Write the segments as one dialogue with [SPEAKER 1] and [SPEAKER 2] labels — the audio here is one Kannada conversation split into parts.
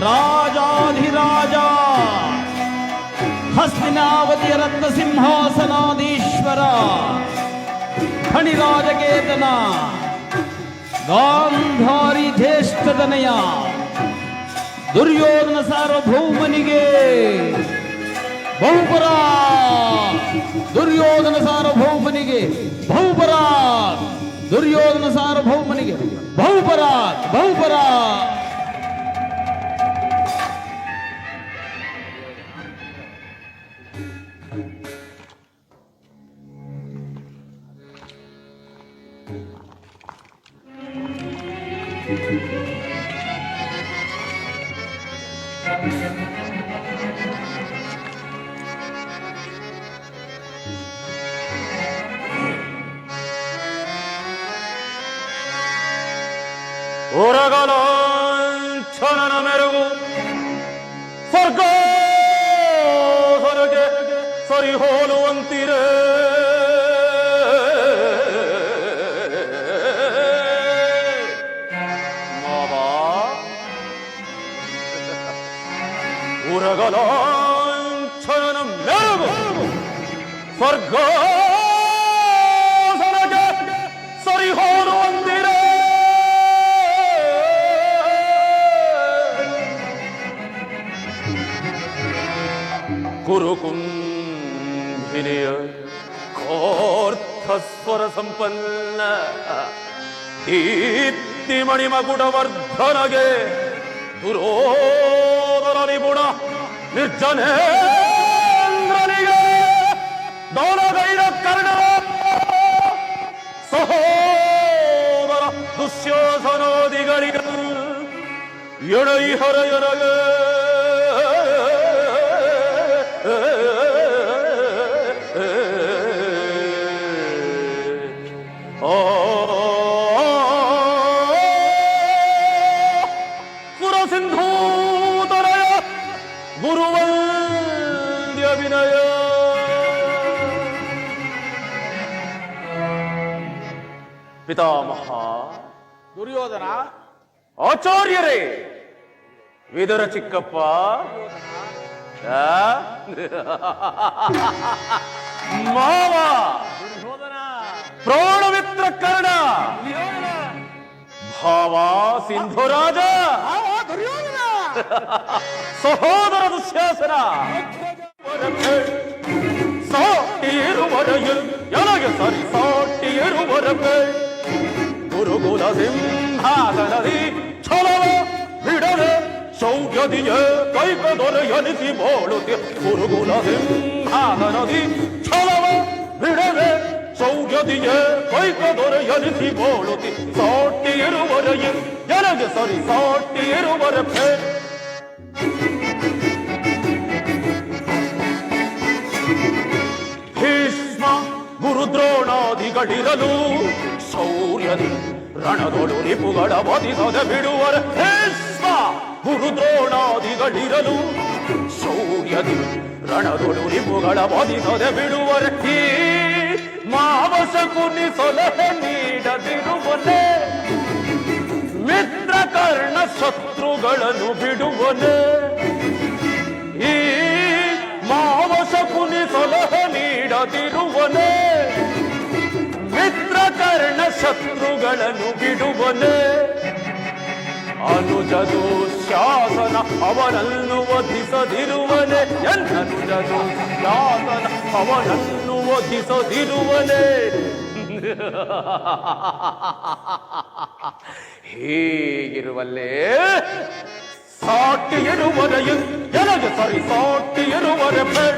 [SPEAKER 1] ರಾಜಾಧಿರಾಜ ಹಸ್ತಿನಾವತಿಯ ರತ್ನ ಸಿಂಹಾಸನಾಧೀಶ್ವರ ಖಣಿರಾಜಕೇತನ ಗಾಂಧಾರಿ ಜ್ಯೇಷ್ಠತನಯ ದುರ್ಯೋಧನ ಸಾರ್ವಭೌಮನಿಗೆ ಬಹುಪರ, ದುರ್ಯೋಧನ ಸಾರ್ವಭೌಮನಿಗೆ ಬಹುಪರ, ದುರ್ಯೋಧನ ಸಾರ್ವಭೌಮನಿಗೆ ಬಹುಪರ ಬಹುಪರ.
[SPEAKER 2] ಊರಗಲಾಂಛನನ ಮೆರುಗು ಸ್ವರ್ಗ ಹೊರಗೆ ಸರಿ ಹೋಲುವಂತಿರೇ ಮಾವಾ. ಊರಗಲಾಂಛನನ ಮೆರುಗು ಸ್ವರ್ಗ ಹೊರಗೆ ಸರಿ ಹೋಲುವಂತಿರೇ ಕುರುಕುಂಭಿನಿಯ ಕೋರ್ಥಸ್ವರ ಸಂಪನ್ನ ದೀಪ್ತಿ ಮಣಿಮಗುಡವರ್ಧನಗೆ ದುರೋಧನ ನಿಪುಣ ನಿರ್ಜನೇಂದ್ರನಿಗೆ ದೌಲಗೈರ ಕರ್ಣ ಸಹೋದರ ದುಶ್ಯಾಸನಾದಿಗಳಿಗೆ ಎಣೈಹರಯರಗೆ ಪುರಸಿಂಧೂತನಯ ಗುರುವಂದ್ಯ ವಿನಯ. ಪಿತಾಮಹ
[SPEAKER 1] ದುರ್ಯೋಧನ,
[SPEAKER 2] ಆಚಾರ್ಯರೇ, ವಿದುರ ಚಿಕ್ಕಪ್ಪ, ಮಾವ, ಪ್ರಾಣಮಿತ್ರ ಕರ್ಣ, ಭಾವ ಸಿಂಧುರಾಜ, ಸಹೋದರ ದುಶ್ಯಾಸನ, ಸಾಟಿಯಿರುವರೆಯು ಎನಗೆ ಸರಿ ಸಾಟಿಯಿರುವರೆಗೆ ಗುರುಗುಲ ಸಿಂಹಾಸನದಿ ಛಲವ ಬಿಡದೆ ಶೌರ್ಯದಿಯ ಕೈಕದೊರೆಯನಿಸಿ ಬಾಳುತ್ತಿ ಗುರುಗುಲ ಸಿಂಹಾಸನದಿ ಛಲವ ಬಿಡದೆ ಶೌರ್ಯದಿಯ ಕೈಕದೊರೆಯನಿಸಿ ಬಾಳುತ್ತಿ ಸಾಟಿಯಿರುವರೆಯು ಎನಗೆ ಸರಿ ಸಾಟಿಯಿರುವರೆಗೆ ಭೀಷ್ಮ ಗುರುದ್ರೋಣಾದಿಗಳಿರಲು ಶೌರ್ಯದಿ ರಣದೊಳು ರಿಪುಗಳ ವಧಿಸದೆ ಬಿಡುವರೆ. ಭೀಷ್ಮ ಗುರುದ್ರೋಣಾದಿಗಳಿರಲು ಶೌರ್ಯದಿ ರಣದೊಳು ರಿಪುಗಳ ವಧಿಸದೆ ಬಿಡುವರೆ. ಈ ಮಾವಸ ಕುನಿ ಸಲಹೆ ನೀಡದಿರುವನೆ, ಮಿತ್ರ ಕರ್ಣ ಶತ್ರುಗಳನ್ನು ಬಿಡುವನೆ. ಈ ಮಾವಸ ಕುನಿ ಸಲಹೆ ನೀಡದಿರುವನೆ, ಮಿತ್ರ ಕರ್ಣ ಶತ್ರುಗಳನ್ನು ಬಿಡುವನೆ. ಅನುಜದು ಶಾಸನ ಅವನನ್ನು ವಧಿಸದಿರುವನೆ, ಎನ್ನನುಜದು ಶಾಸನ ಅವನನ್ನು ವಧಿಸದಿರುವನೆ. ಹೀಗಿರುವಲ್ಲೇ ಸಾಟಿಯಿರುವರೆಯು ಎನಗೆ ಸರಿ ಸಾಟಿಯಿರುವರೆ ಬೇಡ,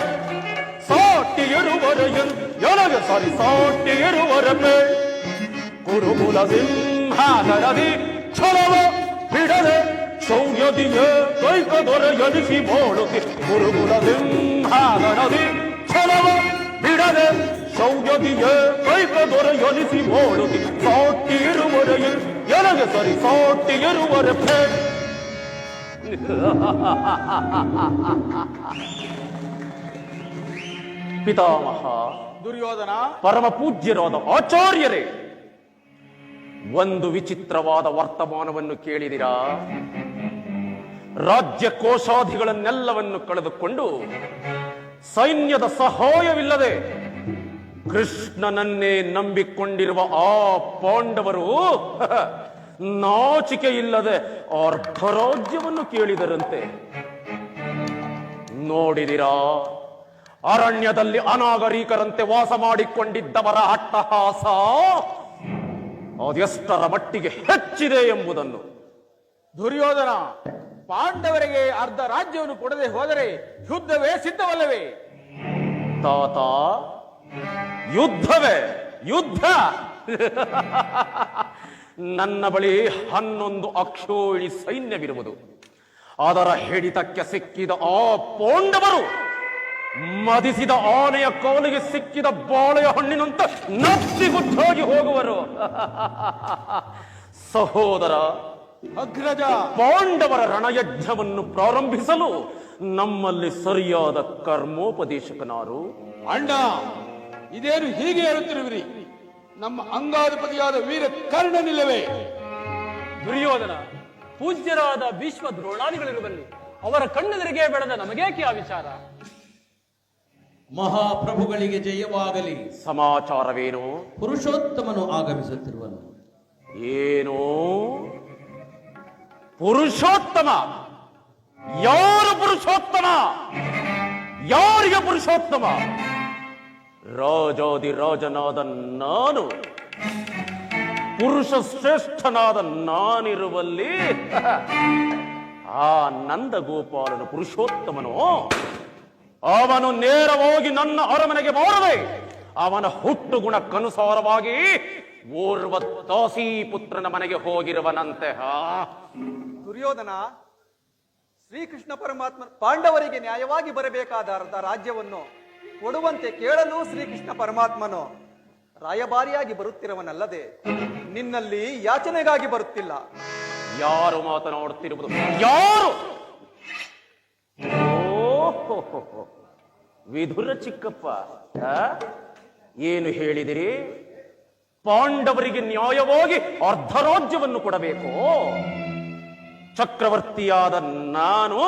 [SPEAKER 2] ಸಾಟಿಯಿರುವರೆಯು ಎನಗೆ ಸರಿ ಸಾಟಿಯಿರುವರೆ ಬೇಡ. ಕುರುಕುಲ ಸಿಂಹಾಸನದಿ ಛಲವ ಬಿಡದೆ ಶೌರ್ಯದಿಯ ಕೈಕದೊರೆಯನಿಸಿ ಬಾಳುತ್ತಿ ಗುರುಕುಲ ಸಿಂಹಾಸನದಿ ಛಲವ ಬಿಡದೆ ಶೌರ್ಯದಿಯ ಕೈಕದೊರೆಯನಿಸಿ ಬಾಳುತ್ತಿ ಸಾಟಿಯಿರುವರೆಯು ಎನಗೆ ಸರಿ ಸಾಟಿಯಿರುವರೆ ಬೇಡ. ಪಿತಾಮಹ
[SPEAKER 1] ದುರ್ಯೋಧನ,
[SPEAKER 2] ಪರಮ ಪೂಜ್ಯರಾದ ಆಚಾರ್ಯರೇ, ಒಂದು ವಿಚಿತ್ರವಾದ ವರ್ತಮಾನವನ್ನು ಕೇಳಿದಿರಾ? ರಾಜ್ಯ ಕೋಶಾಧಿಗಳನ್ನೆಲ್ಲವನ್ನು ಕಳೆದುಕೊಂಡು ಸೈನ್ಯದ ಸಹಾಯವಿಲ್ಲದೆ ಕೃಷ್ಣನನ್ನೇ ನಂಬಿಕೊಂಡಿರುವ ಆ ಪಾಂಡವರು ನಾಚಿಕೆ ಇಲ್ಲದೆ ಅರ್ಧ ರಾಜ್ಯವನ್ನು ಕೇಳಿದರಂತೆ. ನೋಡಿದಿರಾ? ಅರಣ್ಯದಲ್ಲಿ ಅನಾಗರಿಕರಂತೆ ವಾಸ ಮಾಡಿಕೊಂಡಿದ್ದವರ ಅಟ್ಟಹಾಸ ಅದೆಷ್ಟರ ಮಟ್ಟಿಗೆ ಹೆಚ್ಚಿದೆ ಎಂಬುದನ್ನು.
[SPEAKER 1] ದುರ್ಯೋಧನ, ಪಾಂಡವರಿಗೆ ಅರ್ಧ ರಾಜ್ಯವನ್ನು ಕೊಡದೆ ಹೋದರೆ ಯುದ್ಧವೇ ಸಿದ್ಧವಲ್ಲವೇ?
[SPEAKER 2] ತಾತ, ಯುದ್ಧವೇ? ಯುದ್ಧ? ನನ್ನ ಬಳಿ 11 ಅಕ್ಷೋಹಿಣಿ ಸೈನ್ಯವಿರುವುದು. ಅದರ ಹಿಡಿತಕ್ಕೆ ಸಿಕ್ಕಿದ ಆ ಪಾಂಡವರು ಮದಿಸಿದ ಆನೆಯ ಕಾಲಿಗೆ ಸಿಕ್ಕಿದ ಬಾಳೆಯ ಹಣ್ಣಿನಂತ ನತ್ತಿಗುಚ್ಚಾಗಿ ಹೋಗುವರು. ಸಹೋದರ
[SPEAKER 1] ಅಗ್ರಜ,
[SPEAKER 2] ಪಾಂಡವರ ರಣಯಜ್ಞವನ್ನು ಪ್ರಾರಂಭಿಸಲು ನಮ್ಮಲ್ಲಿ ಸರಿಯಾದ ಕರ್ಮೋಪದೇಶಕನಾರು?
[SPEAKER 1] ಅಣ್ಣ, ಇದೇನು ಹೀಗೆ ಹೇಳುತ್ತಿರುವಿರಿ? ನಮ್ಮ ಅಂಗಾಧಿಪತಿಯಾದ ವೀರ ಕರ್ಣನಿಲ್ಲವೇ?
[SPEAKER 3] ದುರ್ಯೋಧನ, ಪೂಜ್ಯರಾದ ಭೀಷ್ಮ ದ್ರೋಣಾದಿಗಳಿರುವಲ್ಲಿ ಅವರ ಕಣ್ಣೆದುರಿಗೆ ಬೆಳೆದ ನಮಗೇಕೆ ಆ ವಿಚಾರ?
[SPEAKER 1] ಮಹಾಪ್ರಭುಗಳಿಗೆ ಜಯವಾಗಲಿ.
[SPEAKER 2] ಸಮಾಚಾರವೇನು?
[SPEAKER 1] ಪುರುಷೋತ್ತಮನು ಆಗಮಿಸುತ್ತಿರುವನು.
[SPEAKER 2] ಏನು? ಪುರುಷೋತ್ತಮ? ಯಾರು ಪುರುಷೋತ್ತಮ? ಯಾರಿಗೆ ಪುರುಷೋತ್ತಮ? ರಾಜಾದಿ ರಾಜನಾದ ನಾನು, ಪುರುಷ ಶ್ರೇಷ್ಠನಾದ ನಾನಿರುವಲ್ಲಿ ಆ ನಂದಗೋಪಾಲನು ಪುರುಷೋತ್ತಮನು? ಅವನು ನೇರವಾಗಿ ನನ್ನ ಅರಮನೆಗೆ ಬಾರದೆ ಅವನ ಹುಟ್ಟು ಗುಣಕ್ಕನುಸಾರವಾಗಿ ಓರ್ವ ದಾಸಿ ಪುತ್ರನ ಮನೆಗೆ ಹೋಗಿರುವನಂತೆ.
[SPEAKER 4] ದುರ್ಯೋಧನ, ಶ್ರೀಕೃಷ್ಣ ಪರಮಾತ್ಮ ಪಾಂಡವರಿಗೆ ನ್ಯಾಯವಾಗಿ ಬರಬೇಕಾದ ಅರ್ಧ ರಾಜ್ಯವನ್ನು ಕೊಡುವಂತೆ ಕೇಳಲು ಶ್ರೀಕೃಷ್ಣ ಪರಮಾತ್ಮನು ರಾಯಭಾರಿಯಾಗಿ ಬರುತ್ತಿರುವನಲ್ಲದೆ ನಿನ್ನಲ್ಲಿ ಯಾಚನೆಗಾಗಿ ಬರುತ್ತಿಲ್ಲ.
[SPEAKER 2] ಯಾರು ಮಾತನಾಡುತ್ತಿರುವುದು? ಯಾರು? ಓಹೋ, ವಿದುರ ಚಿಕ್ಕಪ್ಪ, ಏನು ಹೇಳಿದಿರಿ? ಪಾಂಡವರಿಗೆ ನ್ಯಾಯವಾಗಿ ಅರ್ಧ ರಾಜ್ಯವನ್ನು ಕೊಡಬೇಕು? ಚಕ್ರವರ್ತಿಯಾದ ನಾನು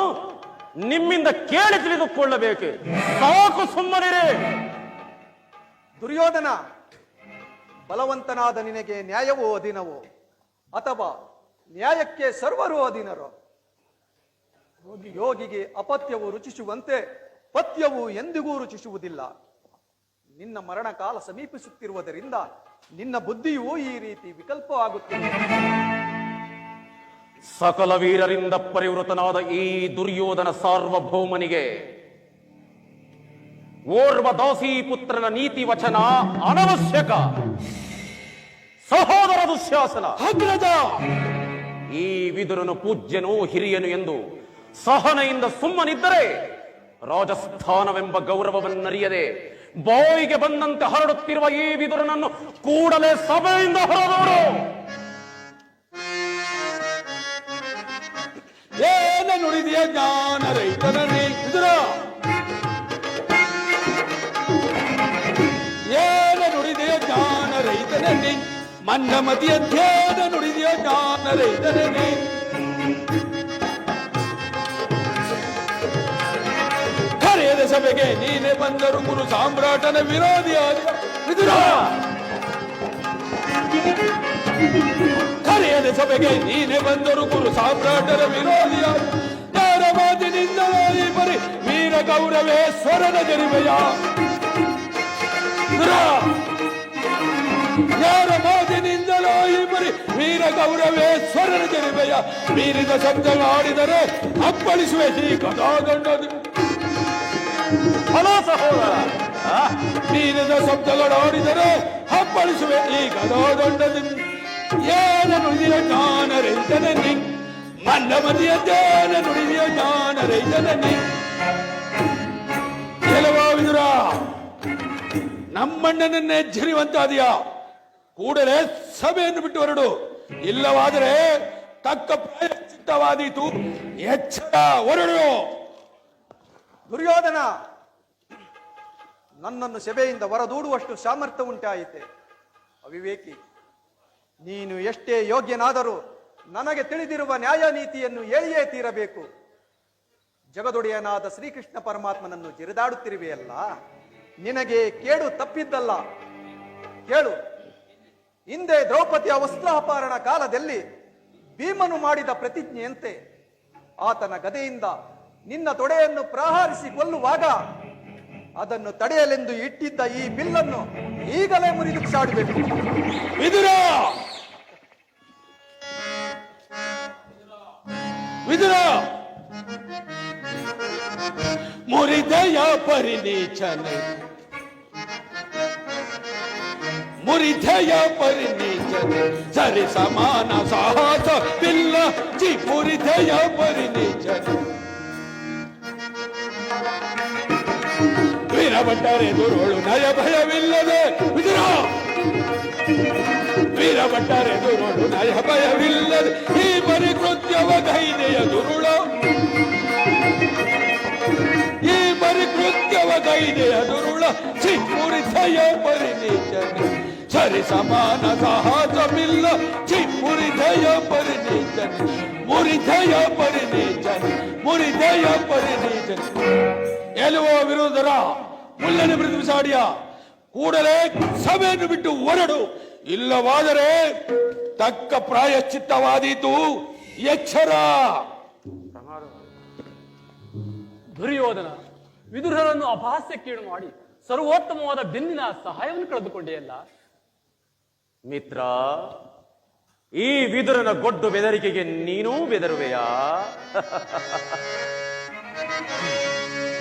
[SPEAKER 2] ನಿಮ್ಮಿಂದ ಕೇಳಿ ತಿಳಿದುಕೊಳ್ಳಬೇಕು. ಸಾಕು, ಸುಮ್ಮನಿರೇ.
[SPEAKER 4] ದುರ್ಯೋಧನ, ಬಲವಂತನಾದ ನಿನಗೆ ನ್ಯಾಯವೋ ಅಧೀನವೋ, ಅಥವಾ ನ್ಯಾಯಕ್ಕೆ ಸರ್ವರು ಅಧೀನರೋ? ಯೋಗಿಗೆ ಅಪತ್ಯವು ರುಚಿಸುವಂತೆ ಪಥ್ಯವು ಎಂದಿಗೂ ರುಚಿಸುವುದಿಲ್ಲ. ನಿನ್ನ ಮರಣಕಾಲ ಸಮೀಪಿಸುತ್ತಿರುವುದರಿಂದ ನಿನ್ನ ಬುದ್ಧಿಯು ಈ ರೀತಿ ವಿಕಲ್ಪವಾಗುತ್ತಿದೆ.
[SPEAKER 2] ಸಕಲ ವೀರರಿಂದ ಪರಿವೃತನಾದ ಈ ದುರ್ಯೋಧನ ಸಾರ್ವಭೌಮನಿಗೆ ಓರ್ವ ದಾಸಿ ಪುತ್ರನ ನೀತಿ ವಚನ ಅನವಶ್ಯಕ. ಸಹೋದರ ದುಶ್ಯಾಸನ,
[SPEAKER 1] ಅಗ್ರಜ,
[SPEAKER 2] ಈ ವಿದುರನು ಪೂಜ್ಯನು ಹಿರಿಯನು ಎಂದು ಸಹನೆಯಿಂದ ಸುಮ್ಮನಿದ್ದರೆ ರಾಜಸ್ಥಾನವೆಂಬ ಗೌರವವನ್ನರಿಯದೆ ಬಾಯಿಗೆ ಬಂದಂತೆ ಹರಡುತ್ತಿರುವ ಈ ವಿದುರನನ್ನು ಕೂಡಲೇ ಸಭೆಯಿಂದ ಹೊರದೋಡು.
[SPEAKER 1] ಏನ ನುಡಿದಿಯ ಜ್ಞಾನ ರೈತನೇ ವಿದುರ? ಏನ ನುಡಿದಿಯ ಜ್ಞಾನ ರೈತನೇ? ಮಂದಮತಿ ಅಧ್ಯಯನ ನುಡಿದಿಯ ಜ್ಞಾನ ರೈತನೇ? ಕರೆಯದ ಸಭೆಗೆ ನೀನೆ ಬಂದರು ಗುರು ಸಾಮ್ರಾಟನ ವಿರೋಧಿಯಾದ ವಿದುರ. ಕರೆಯದ ಸಭೆಗೆ ನೀನೆ ಬಂದರು ಗುರು ಸಾಮ್ರಾಟನ ವಿರೋಧಿಯಾದ ಯಾರ ಮಾತಿನಿಂದಲೇ ಈ ಬರಿ ವೀರ ಗೌರವೇಶ್ವರನ ಜರಿಮೆಯ ವಿದುರ. ಯಾರ ಮಾತಿನಿಂದಲೋ ಈ ಬರಿ ವೀರ ಗೌರವೇಶ್ವರನ ಜರಿಮೆಯ ಮೀರಿದ ಶಬ್ದಗಳಾಡಿದರೆ ಅಪ್ಪಳಿಸುವೆ ಈ ಗದಾದಂಡದು.
[SPEAKER 2] ಹಲೋ ಸಹೋದರ,
[SPEAKER 1] ಮೀರಿದ ಶಬ್ದಗಳಾಡಿದರೆ ಹಪ್ಪಳಿಸುವೆ ಈ ಗದಾದಂಡದಿಂದ. ಏನ ನುಡಿದಿಯ ಜ್ಞಾನ ರೈತನೇ? ಮಂದಮತಿಯ ಜ್ಞಾನ ನುಡಿದಿಯ ಜ್ಞಾನ ರೈತನೇ? ಕೆಲವಾ ವಿದುರ, ನಮ್ಮಣ್ಣನನ್ನೇ ಎಚ್ಚರಿವಂತಾದಿಯ ಕೂಡಲೇ ಸಭೆಯನ್ನು ಬಿಟ್ಟು ಹೊರಡು. ಇಲ್ಲವಾದರೆ ತಕ್ಕ ಪ್ರಾಯಶ್ಚಿತ್ತವಾದೀತು. ಎಚ್ಚರ, ಹೊರಡು.
[SPEAKER 4] ದುರ್ಯೋಧನ, ನನ್ನನ್ನು ಸಭೆಯಿಂದ ಹೊರದೂಡುವಷ್ಟು ಸಾಮರ್ಥ್ಯ ಉಂಟಾಯಿತೆ. ಅವಿವೇಕಿ, ನೀನು ಎಷ್ಟೇ ಯೋಗ್ಯನಾದರೂ ನನಗೆ ತಿಳಿದಿರುವ ನ್ಯಾಯ ನೀತಿಯನ್ನು ಹೇಳಿಯೇ ತೀರಬೇಕು. ಜಗದೊಡೆಯನಾದ ಶ್ರೀಕೃಷ್ಣ ಪರಮಾತ್ಮನನ್ನು ಜಿರಿದಾಡುತ್ತಿರುವೆಯಲ್ಲ, ನಿನಗೆ ಕೇಡು ತಪ್ಪಿದ್ದಲ್ಲ. ಕೇಳು, ಹಿಂದೆ ದ್ರೌಪದಿಯ ವಸ್ತ್ರಾಪಹರಣ ಕಾಲದಲ್ಲಿ ಭೀಮನು ಮಾಡಿದ ಪ್ರತಿಜ್ಞೆಯಂತೆ ಆತನ ಗದೆಯಿಂದ ನಿನ್ನ ತೊಡೆಯನ್ನು ಪ್ರಹಾರಿಸಿ ಕೊಲ್ಲುವಾಗ ಅದನ್ನು ತಡೆಯಲೆಂದು ಇಟ್ಟಿದ್ದ ಈ ಬಿಲ್ಲನ್ನು ಈಗಲೇ ಮುರಿದು ಸಾಡಬೇಕು.
[SPEAKER 1] ವಿದುರ ವಿದುರ ಮುರಿದೆಯ ಪರಿನೀಚನೆ, ಮುರಿದೆಯ ಪರಿನೀಚನೆ, ಸರಿ ಸಮಾನ ಸಾಹಸ ಬಿಲ್ಲ ಚಿ ಮುರಿದೆಯ ಪರಿನೀಚನೆ. ವೀರಭಟ್ಟರೆ ದುರುಳು ನಯ ಭಯವಿಲ್ಲದೆ ವಿದುರ, ವೀರಭಟ್ಟರೆ ದುರುಳು ನಯ ಭಯವಿಲ್ಲದೆ ಈ ಪರಿಕೃತ್ಯವ ಗೈದೆಯ ದುರುಳ, ಈ ಪರಿಕೃತ್ಯವ ಗೈದೆಯ ದುರುಳ ಚಿಮ್ಮುರಿದೆಯ ಪರಿನೀಚನೆ, ಸರಿ ಸಮಾನ ಸಾಹಸವಿಲ್ಲ ಚಿಮ್ಮುರಿದೆಯ ಪರಿನೀಚನೆ, ಮುರಿದೆಯ ಪರಿನೀಚನೆ, ಮುರಿದೆಯ ಪರಿನೀಚನೆ. ಎಲುವ ವಿರೋಧರ ಮುಳ್ಳನೆ ಮೃದುಸಾಡಿಯ ಕೂಡಲೇ ಸಭೆಯನ್ನು ಬಿಟ್ಟು ಹೊರಡು, ಇಲ್ಲವಾದರೆ ತಕ್ಕ ಪ್ರಾಯಶ್ಚಿತ್ತವಾದೀತು, ಎಚ್ಚರ.
[SPEAKER 3] ದುರ್ಯೋಧನ, ವಿದುರರನ್ನು ಅಪಹಾಸ್ಯಕ್ಕೀಡು ಮಾಡಿ ಸರ್ವೋತ್ತಮವಾದ ಬೆನ್ನಿನ ಸಹಾಯವನ್ನು ಕಳೆದುಕೊಂಡೆಯಲ್ಲ.
[SPEAKER 2] ಮಿತ್ರ, ಈ ವಿದುರನ ಗೊಡ್ಡು ಬೆದರಿಕೆಗೆ ನೀನೂ ಬೆದರುವೆಯಾ?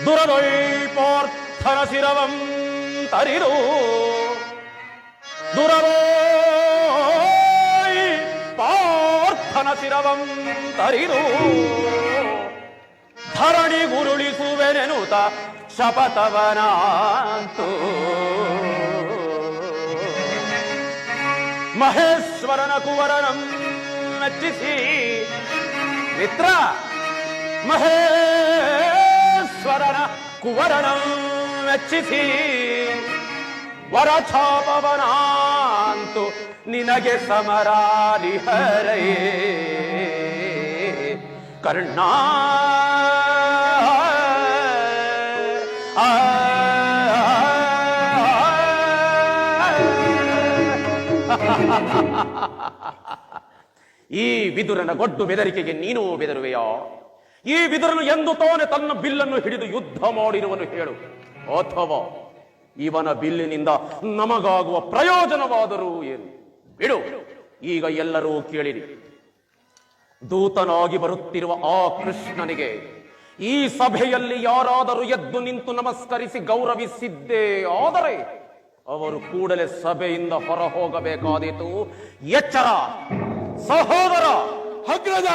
[SPEAKER 2] ದುರದೊಯ್ಪಾರ್ಥನ ಶಿರವಂ ತರಿದು, ದುರದೊಯ್ ಪಾರ್ಥನ ಶಿರವಂ ತರಿದು, ಧರಣಿ ಗುರುಳಿಸುವೆನೆನುತ ಶಪಥವನಾಂತು, ಮಹೇಶ್ವರನ ಕುವರನಂ ಮೆಚ್ಚಿಸಿ. ಮಿತ್ರ, ಮಹೇಶ್ವರನ ಕುವರನಂ ಮೆಚ್ಚಿಸಿ ವರಛಾಪವನಾಂತು ನಿನಗೆ ಸಮರಾಲಿಹರೇ ಕರ್ಣ. ಈ ವಿದುರನ ಗೊಡ್ಡು ಬೆದರಿಕೆಗೆ ನೀನು ಬೆದರುವೆಯೋ? ಈ ವಿದುರನು ಎಂದು ತಾನೆ ತನ್ನ ಬಿಲ್ಲನ್ನು ಹಿಡಿದು ಯುದ್ಧ ಮಾಡಿರುವನು ಹೇಳು, ಅಥವಾ ಇವನ ಬಿಲ್ಲಿನಿಂದ ನಮಗಾಗುವ ಪ್ರಯೋಜನವಾದರೂ ಏನು? ಬಿಡು. ಈಗ ಎಲ್ಲರೂ ಕೇಳಿರಿ. ದೂತನಾಗಿ ಬರುತ್ತಿರುವ ಆ ಕೃಷ್ಣನಿಗೆ ಈ ಸಭೆಯಲ್ಲಿ ಯಾರಾದರೂ ಎದ್ದು ನಿಂತು ನಮಸ್ಕರಿಸಿ ಗೌರವಿಸಿದ್ದೇ ಆದರೆ ಅವರು ಕೂಡಲೇ ಸಭೆಯಿಂದ ಹೊರ ಹೋಗಬೇಕಾದೀತು. ಎಚ್ಚರ ಸಹೋದರ
[SPEAKER 1] ಅಗ್ರಜ,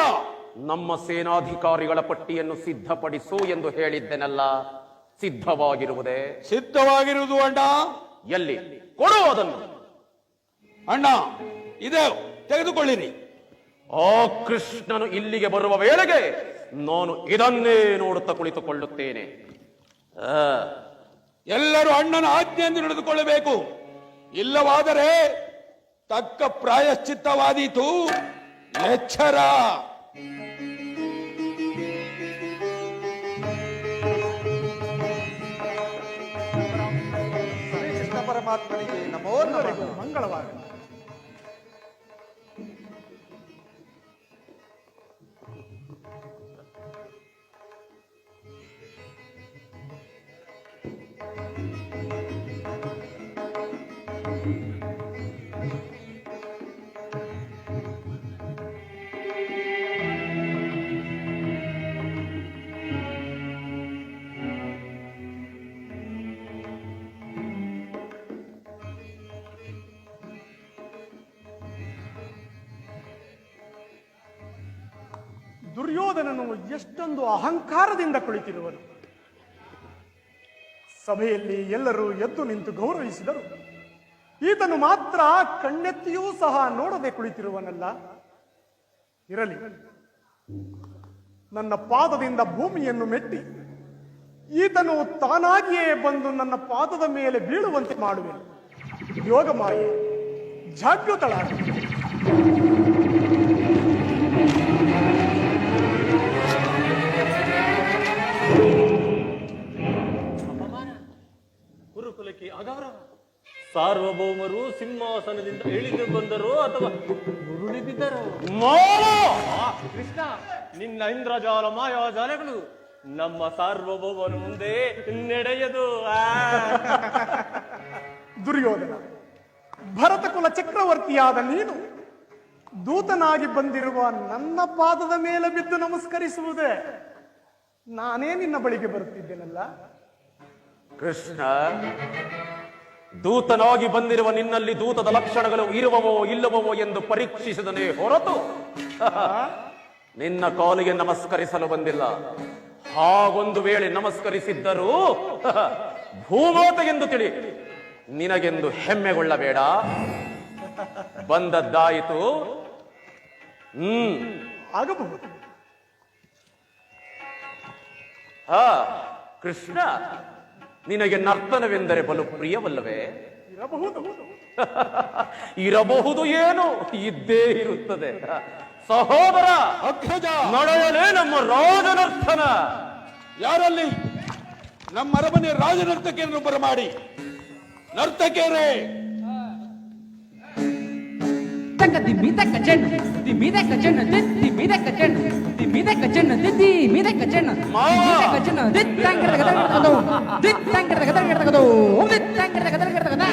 [SPEAKER 2] ನಮ್ಮ ಸೇನಾಧಿಕಾರಿಗಳ ಪಟ್ಟಿಯನ್ನು ಸಿದ್ಧಪಡಿಸು ಎಂದು ಹೇಳಿದ್ದೆನಲ್ಲ, ಸಿದ್ಧವಾಗಿರುವುದೇ?
[SPEAKER 1] ಸಿದ್ಧವಾಗಿರುವುದು ಅಣ್ಣ.
[SPEAKER 2] ಎಲ್ಲಿ? ಕೊಡು ಅದನ್ನು.
[SPEAKER 1] ಅಣ್ಣ ಇದೆ, ತೆಗೆದುಕೊಳ್ಳಿರಿ.
[SPEAKER 2] ಆ ಕೃಷ್ಣನು ಇಲ್ಲಿಗೆ ಬರುವ ವೇಳೆಗೆ ನಾನು ಇದನ್ನೇ ನೋಡುತ್ತಾ ಕುಳಿತುಕೊಳ್ಳುತ್ತೇನೆ.
[SPEAKER 1] ಎಲ್ಲರೂ ಅಣ್ಣನ ಆಜ್ಞೆಯನ್ನು ನಡೆದುಕೊಳ್ಳಬೇಕು, ಇಲ್ಲವಾದರೆ ತಕ್ಕ ಪ್ರಾಯಶ್ಚಿತ್ತವಾದೀತು, ಎಚ್ಚರ.
[SPEAKER 4] ಶ್ರೀಕೃಷ್ಣ ಪರಮಾತ್ಮನಿಗೆ ನಮೋ ನಮಃ. ಮಂಗಳವಾಗಲಿ.
[SPEAKER 5] ದುರ್ಯೋಧನನು ಎಷ್ಟೊಂದು ಅಹಂಕಾರದಿಂದ ಕುಳಿತಿರುವನು. ಸಭೆಯಲ್ಲಿ ಎಲ್ಲರೂ ಎದ್ದು ನಿಂತು ಗೌರವಿಸಿದರು. ಈತನು ಮಾತ್ರ ಕಣ್ಣೆತ್ತಿಯೂ ಸಹ ನೋಡದೆ ಕುಳಿತಿರುವನಲ್ಲ. ಇರಲಿ, ನನ್ನ ಪಾದದಿಂದ ಭೂಮಿಯನ್ನು ಮೆಟ್ಟಿ ಈತನು ತಾನಾಗಿಯೇ ಬಂದು ನನ್ನ ಪಾದದ ಮೇಲೆ ಬೀಳುವಂತೆ ಮಾಡುವೆನು. ಯೋಗಮಾಯೆ ಜಾಗೃತಳಾಗಿ
[SPEAKER 3] ಅಪಮಾನ, ಗುರುಕುಲಕ್ಕೆ ಅಗೌರವ. ಸಾರ್ವಭೌಮರು ಸಿಂಹಾಸನದಿಂದ ಇಳಿದು ಬಂದರೋ ಅಥವಾ ಉರುಳಿ ಬಿದ್ದರೋ? ಕೃಷ್ಣ, ನಿನ್ನ ಇಂದ್ರಜಾಲ ಮಾಯಾಜಾಲಗಳು ನಮ್ಮ ಸಾರ್ವಭೌಮನ ಮುಂದೆ ನಡೆಯದು.
[SPEAKER 5] ದುರ್ಯೋಧನ, ಭರತಕುಲ ಚಕ್ರವರ್ತಿಯಾದ ನೀನು ದೂತನಾಗಿ ಬಂದಿರುವ ನನ್ನ ಪಾದದ ಮೇಲೆ ಬಿದ್ದು ನಮಸ್ಕರಿಸುವುದೇ? ನಾನೇ ನಿನ್ನ ಬಳಿಗೆ ಬರುತ್ತಿದ್ದೇನಲ್ಲ.
[SPEAKER 2] ಕೃಷ್ಣ, ದೂತನಾಗಿ ಬಂದಿರುವ ನಿನ್ನಲ್ಲಿ ದೂತದ ಲಕ್ಷಣಗಳು ಇರುವವೋ ಇಲ್ಲವೋ ಎಂದು ಪರೀಕ್ಷಿಸಿದನೇ ಹೊರತು ನಿನ್ನ ಕಾಲಿಗೆ ನಮಸ್ಕರಿಸಲು ಬಂದಿಲ್ಲ. ಹಾಗೊಂದು ವೇಳೆ ನಮಸ್ಕರಿಸಿದ್ದರೂ ಭೂಮಾತೆಗೆಂದು ತಿಳಿ, ನಿನಗೆಂದು ಹೆಮ್ಮೆಗೊಳ್ಳಬೇಡ. ಬಂದದ್ದಾಯಿತು.
[SPEAKER 5] ಆಗಬಹುದು.
[SPEAKER 2] ಕೃಷ್ಣ, ನಿನಗೆ ನರ್ತನವೆಂದರೆ ಬಲು ಪ್ರಿಯವಲ್ಲವೇ?
[SPEAKER 5] ಇರಬಹುದು.
[SPEAKER 2] ಇರಬಹುದು, ಏನು ಇದ್ದೇ ಇರುತ್ತದೆ. ಸಹೋದರ
[SPEAKER 1] ಅಗ್ರಜ,
[SPEAKER 2] ನಡೆಯಲೇ ನಮ್ಮ ರಾಜನರ್ತನ.
[SPEAKER 1] ಯಾರಲ್ಲಿ ನಮ್ಮ ಅರಮನೆ ರಾಜನರ್ತಕಿಯನ್ನು ಬರಮಾಡಿ. ನರ್ತಕಿಯರೇ,
[SPEAKER 6] ದಿಮ್ಮಿ ತಕ್ಕ ಚೆನ್ನ ದಿಮ್ಮಿ ತಕ್ಕ ಚೆನ್ನ ದಿಮ್ಮಿ ತಕ್ಕ ಚೆನ್ನ ದಿಮ್ಮಿ ತಕ್ಕ ಚೆನ್ನ ದಿಮ್ಮಿ ತಕ್ಕ ಚೆನ್ನ ದಿಮ್ಮಿ ತಕ್ಕ ಚೆನ್ನ ದಿತ್ತಂಗರ ಗದರ ಗದೋ ದಿತ್ತಂಗರ ಗದರ ಗದೋ ದಿತ್ತಂಗರ ಗದರ ಗದೋ.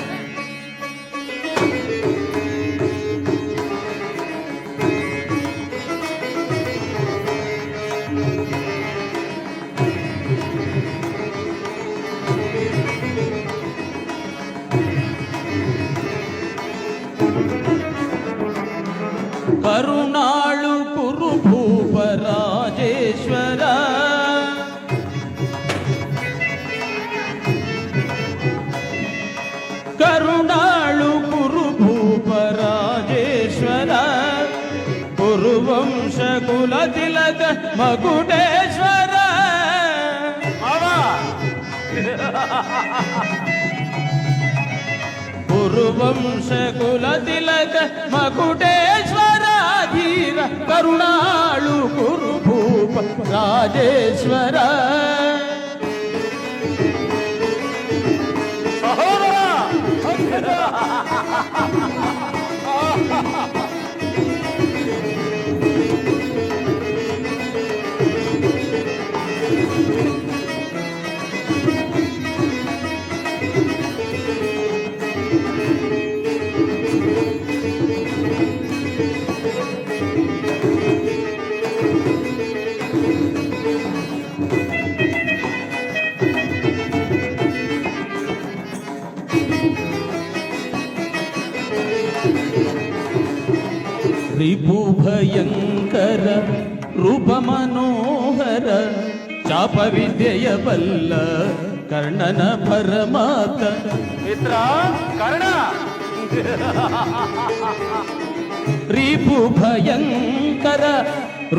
[SPEAKER 7] ಕರುಣಾಳು ಕುರುಭೂಪ ರಾಜೇಶ್ವರ, ಕರುಣಾಳು ಕುರುಭೂಪ ರಾಜೇಶ್ವರ, ಕುರುವಂಶ ಕುಲ ತಿಲಕ ಮಗುಡೇಶ್ವರ. ಕುರುವಂಶ ಕುಲ ತಿಲಕ ಮಗುಡೇಶ್ವರ ಧೀರ, ಕರುಣಾಳು ಕುರುಭೂಪ ರಾಜೇಶ್ವರ. ರಿಪು ಭಯಂಕರ ರೂಪ ಮನೋಹರ, ಚಾಪ ವಿದ್ಯೆಯ ಬಲ್ಲ ಕರ್ಣನ ಪರಮಾತ.
[SPEAKER 2] ಮಿತ್ರ ಕರ್ಣ,
[SPEAKER 7] ರಿಪು ಭಯಂಕರ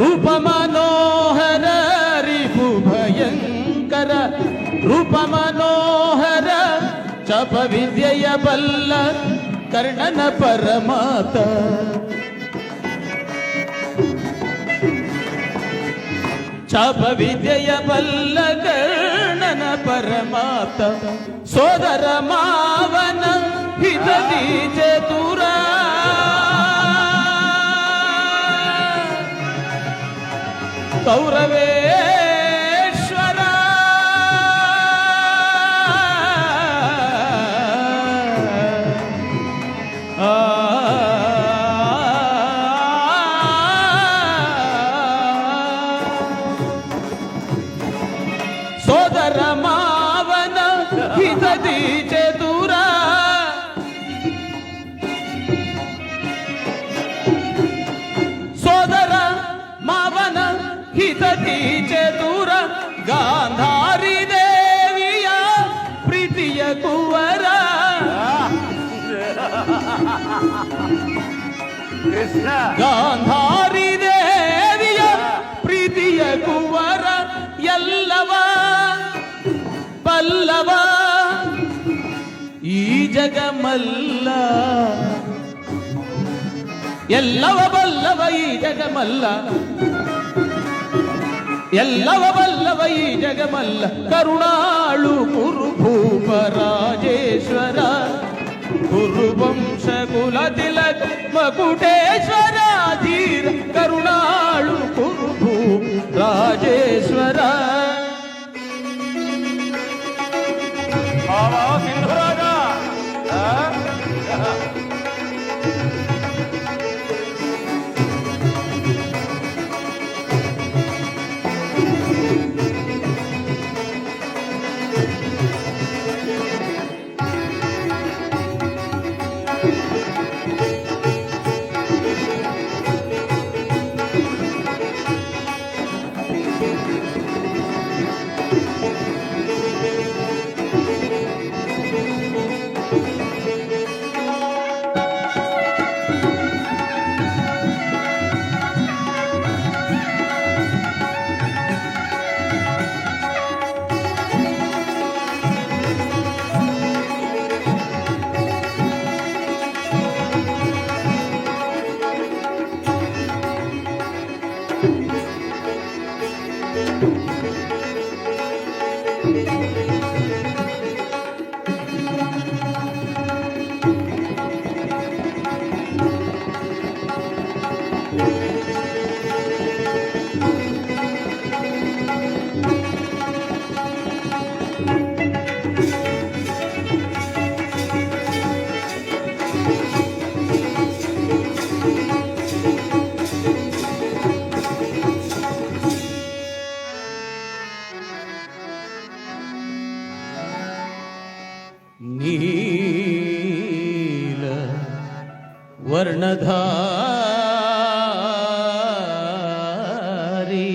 [SPEAKER 7] ರೂಪ ಮನೋಹರ, ರಿಪು ಭಯಂಕರ ರೂಪ ಮನೋಹರ, ಚಾಪ ವಿದ್ಯೆಯ ಬಲ್ಲ ಕರ್ಣನ ಪರಮಾತ. ಚಾಪ ವಿದ್ಯೆಯ ಬಲ್ಲ ಕರ್ಣನ ಪರಮಾತ. ಸೋದರ ಮಾವನ ಹಿತದಿ ಚತುರ, ಕೌರವೇಶ್ವರ. ಸೋದರ ಮಾವನ ಹಿತದಿ ಚತುರ, ಸೋದರ ಮಾವನ ಹಿತದಿ ಚತುರ, ಗಾಂಧಾರಿ ದೇವಿಯ ಪ್ರೀತಿಯ ಕುವರ.
[SPEAKER 2] ಕೃಷ್ಣ,
[SPEAKER 7] ಗಾಂಧಾರಿ ದೇವಿಯ ಪ್ರೀತಿಯ ಕುವರ, ಎಲ್ಲವ ಪಲ್ಲವ ಈ ಜಗಮಲ್ಲ, ಎಲ್ಲವ ಬಲ್ಲವ ಈ ಜಗಮಲ್ಲ, ಎಲ್ಲವ ಬಲ್ಲವ ಈ ಜಗಮಲ್ಲ, ಕರುಣಾಳು ಕುರುಭೂಪ ರಾಜೇಶ್ವರ, ಕುರುವಂಶ ಕುಲ ತಿಲಕ ಮಕುಟೇಶ್ವರ ಧೀರ, ಕರುಣಾಳು ಕುರುಭೂಪ ರಾಜೇಶ್ವರ.
[SPEAKER 2] ಸಿಂಧುರಾಜ
[SPEAKER 7] ನೀಲ ವರ್ಣಧಾರಿ,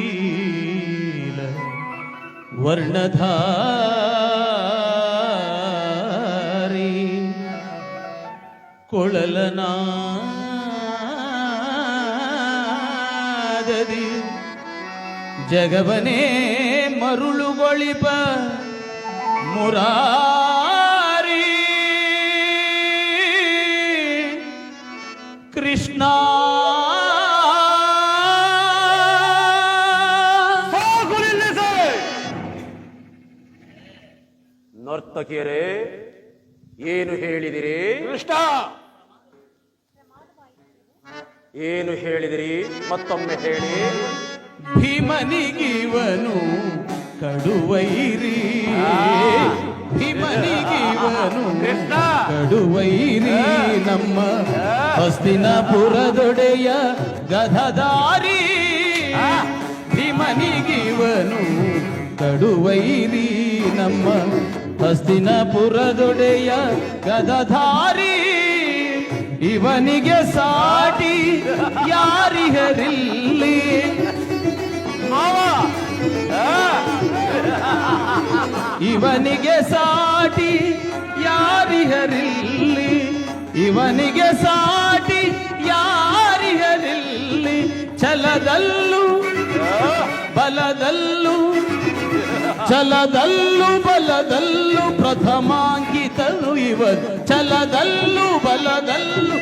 [SPEAKER 7] ನೀಲ ವರ್ಣಧಾರಿ, ಕೊಳಲನಾದದಿ ಜಗವನೇ ಮರುಳುಗೊಳಿಪ ಮುರಾರಿ, ಕೃಷ್ಣ
[SPEAKER 2] ನರ್ತಕಿಯರೇ, ಏನು ಹೇಳಿದಿರಿ?
[SPEAKER 1] ಕೃಷ್ಣ,
[SPEAKER 2] ಏನು ಹೇಳಿದಿರಿ? ಮತ್ತೊಮ್ಮೆ ಹೇಳಿ.
[SPEAKER 7] ಭೀಮನಿಗಿವನು ಕಡುವೈರಿ, ಭೀಮನಿಗಿವನು ಕಡುವೈರಿ, ನಮ್ಮ ಹಸ್ತಿನಪುರದೊಡೆಯ ಗದಧಾರಿ, ಭೀಮನಿಗಿವನು ಕಡುವೈರಿ, ನಮ್ಮ ಹಸ್ತಿನಪುರದೊಡೆಯ ಗದಧಾರಿ, ಇವನಿಗೆ ಸಾಟಿ ಯಾರಿಹರಿಲ್ಲಿ, ಇವನಿಗೆ ಸಾಟಿ ಯಾರಿಹರಿಲ್ಲಿ, ಇವನಿಗೆ ಸಾಟಿ ಯಾರಿಹರಿಲ್ಲಿ, ಛಲದಲ್ಲೂ ಬಲದಲ್ಲೂ, ಛಲದಲ್ಲೂ ಬಲದಲ್ಲೂ ಪ್ರಥಮಾಂಕಿತನು ಇವನು, ಛಲದಲ್ಲೂ ಬಲದಲ್ಲೂ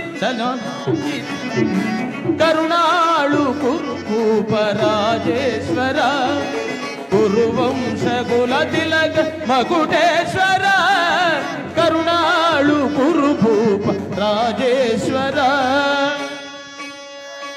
[SPEAKER 7] ಕರುಣಾಳು ಕುರುಭೂಪ ರಾಜೇಶ್ವರ, ಕುರುವಂಶ ಕುಲ ತಿಲಕ ಮಕುಟೇಶ್ವರ, ಕರುಣಾಳು ಕುರುಭೂಪ ರಾಜೇಶ್ವರ.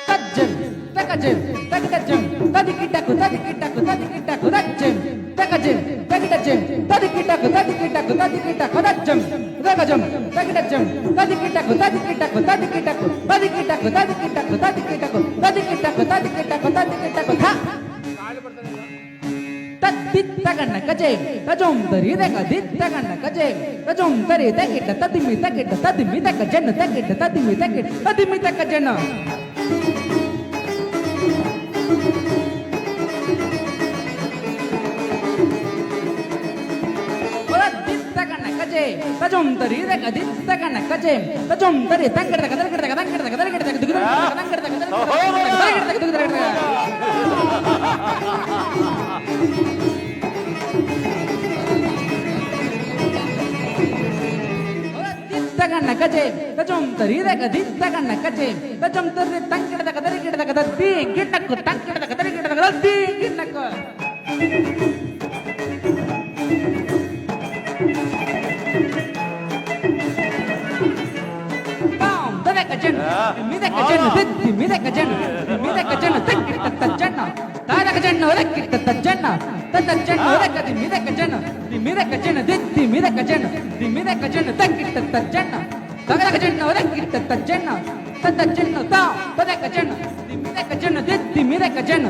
[SPEAKER 6] ತಜ್ಜಂ ತಕಜಂ ತಕಜಂ ತದಿಕಿಟಕು ತದಿಕಿಟಕು ತದಿಕಿಟಕು ತಜ್ಜಂ ತಕಜಂ ತಕಿಟಜಂ ತದಿಕಿಟಕು ತದಿಕಿಟಕು ತದಿಕಿಟಕು ತಜ್ಜಂ ತಕಜಂ ತಕಿಟಜಂ ತದಿಕಿಟಕು ತದಿಕಿಟಕು ತದಿಕಿಟಕು ತದಿಕಿಟಕು ತದಿಕಿಟಕು ತದಿಕಿಟಕು ತದಿಕಿಟಕು ತದಿಕಿಟಕು ತದಿಕಿಟಕು ಥ ತತ್ತಿತ್ತಗಣ್ಣ ಕಜೆ ಕಜೋಂ ತರಿ ದಕ ದಿತ್ತಗಣ್ಣ ಕಜೆ ಕಜೋಂ ತರಿ ತಕಿಟ ತದಿಮಿ ತಕಿಟ ತದಿಮಿ ತಕ ಜನ ತಕಿಟ ತದಿಮಿ ತಕಿಟ ತದಿಮಿ ತಕ ಜನ ಕಜೆ ಕಜೋಂ ತರಿ ದಕ ದಿತ್ತಗಣ್ಣ ಕಜೆ ಕಜೋಂ ತರಿ ತಂಗಡ ತಕ ದರಗಡ ತಕ ತಂಗಡ ತಕ ದರಗಡ ತಕ ದುಗಡ ತಂಗಡ ತಕ ದರಗಡ ತಕ ದುಗಡ ತಗಣ್ಣ ಕಜೆ ತಜಂ ತರಿದ ದಿತ್ತ ಗಣ್ಣ ಕಜೆ ತಜಂ ತರಿ ತಂಗಿಡದ ಕದರಿ ಗಿಡದ ಕದದ್ದಿ ಗಿಣ್ಣಕ್ಕು ತಂಗಿಡದ ಕದರಿ ಗಿಡದ ಕದದ್ದಿ ಗಿಣ್ಣಕ್ಕು ಮಿದಕ ಜನ ದಿದ್ದಿ ಮಿದಕ ಜನ ಮಿದಕ ಜನ ತಕ್ಕಿಟ್ಟ ತಜ್ಜಣ್ಣ ತಾರಕ ಜಣ್ಣ ಒದಕ್ಕಿಟ್ಟ ತಜ್ಜಣ್ಣ ತಜ್ಜಣ್ಣ ಒದಕದಿ ಮಿದಕ ಜನ ಮಿದಕ ಜನ ದಿದ್ದಿ ಮಿದಕ ಜನ ಮಿದಕ ಜನ ತಕ್ಕಿಟ್ಟ ತಜ್ಜಣ್ಣ ತಗದಕ ಜಣ್ಣ ಒದಕ್ಕಿಟ್ಟ ತಜ್ಜಣ್ಣ ತಜ್ಜಣ್ಣ ತಾ ತದಕ ಜನ ಮಿದಕ ಜನ ದಿದ್ದಿ ಮಿದಕ ಜನ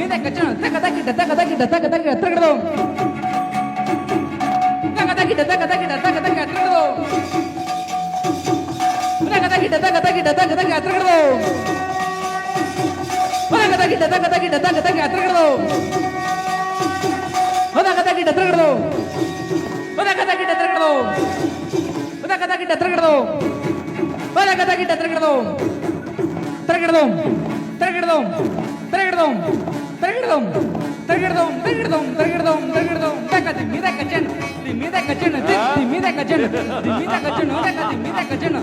[SPEAKER 6] ಮಿದಕ ಜನ ತಗದಕಿಟ್ಟ ತಗದಕಿಟ್ಟ ತಗದಕಿಟ್ಟ ತಗದೋ ತಗದಕಿಟ್ಟ ತಗದಕಿಟ್ಟ ತಗದಕಿಟ್ಟ ತಗದೋ ಗಿಡ ತಗ ತಗಿಡ ತಗ ತಗ ಹತ್ರಗಡದು ಹೊರಗ ತಗಿಡ ತಗ ತಗಿಡ ತಗ ತಗ ಹತ್ರಗಡದು ಹೊರಗ ತಗಿಡ ಹತ್ರಗಡದು ಹೊರಗ ತಗಿಡ ಹತ್ರಗಡದು ಹೊರಗ ತಗಿಡ ಹತ್ರಗಡದು ಹೊರಗ ತಗಿಡ ಹತ್ರಗಡದು ತರಗಡದು ತರಗಡದು ತರಗಡದು ತರಗಡದು ತರಗಡದು ತರಗಡದು ತರಗಡದು ತರಗಡದು ತಕದಿ ಮಿದಕ ಜನ ಮಿದಕ ಜನ ಮಿದಕ ಜನ ಮಿದಕ ಜನ ಮಿದಕ ಜನ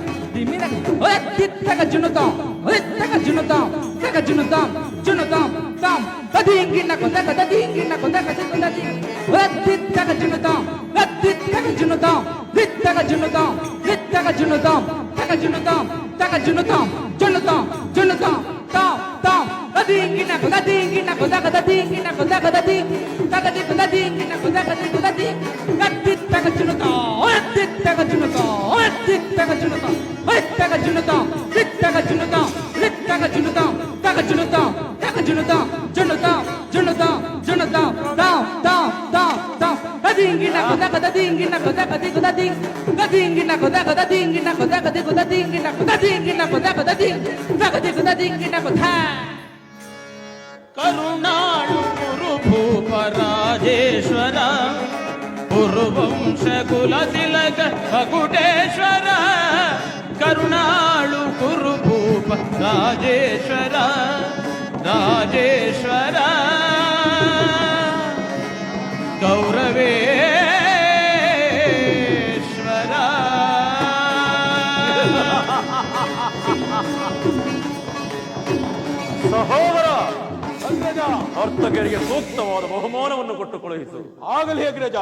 [SPEAKER 6] ಮಿದಕ ಓಯ್ ತಿತ್ತಕ ಜುನುತ ಓಯ್ ತಕ ಜುನುತ ತಕ ಜುನುತ ಜುನುತ ತಾಂ ತದಿಂಗಿನ ಕೊತಕ ತದಿಂಗಿನ ಕೊತಕ ತದಿಂಗಿ ಓಯ್ ತಿತ್ತಕ ಜುನುತ ತಿತ್ತಕ ಜುನುತ ತಿತ್ತಕ ಜುನುತ ತಿತ್ತಕ ಜುನುತ ತಕ ಜುನುತ ತಕ ಜುನುತ ಜುನುತ ಜುನುತ ತಾಂ ತಾಂ ತದಿಂಗಿನ ಕೊತದಿಂಗಿನ ಕೊತಕ ತದಿಂಗಿನ ಕೊತಕ ತದಿಂಗಿ ತಕದಿ ತದಿಂಗಿನ ಕೊತಕ ತದಿಂಗಿ ತಿತ್ತಕ ಜುನುತ ಓಯ್ ತಿತ್ತಕ ಜುನುತ ಓಯ್ ತಿತ್ತಕ ಜುನುತ ತಗ ಜುನುತ ತಿತ್ತಗ ಜುನುತ ತಿತ್ತಗ ಜುನುತ ತಗ ಜುನುತ ತಗ ಜುನುತ ಜುನುತ ಜುನುತ ಜುನುತ ತಾಂ ತಾಂ ತಾಂ ತಾಂ ತದಿಂಗಿನ ಕೊತಕ ತದಿಂಗಿನ ಕೊತಕ ತದಿಂಗಿ ತದಿಂಗಿನ ಕೊತಕ ತದಿಂಗಿನ ಕೊತಕ ತದಿಂಗಿನ ತದಿಂಗಿನ ಕೊತಕ ತದಿಂಗಿ ತಗದಿ ತದಿಂಗಿನ ಕೊತ
[SPEAKER 7] ಕರುಣಾಳು ಗುರುಭೂಪ ರಾಜೇಶ್ವರ ಕುರುವಂಶ ಕುಲ ತಿಲಕ ಮಗುಟೇಶ್ವರ ಕರುಣಾಳು ಕುರುಭೂಪ ರಾಜೇಶ್ವರ ರಾಜೇಶ್ವರ ಗೌರವೇಶ್ವರ
[SPEAKER 3] ಸಹೋದರ ಅಗ್ರಜ ಅರ್ಥಗೆರಿಗೆ ಸೂಕ್ತವಾದ ಬಹುಮಾನವನ್ನು ಕೊಟ್ಟು ಕಳುಹಿಸು.
[SPEAKER 1] ಆಗಲಿ ಅಗ್ರಜ.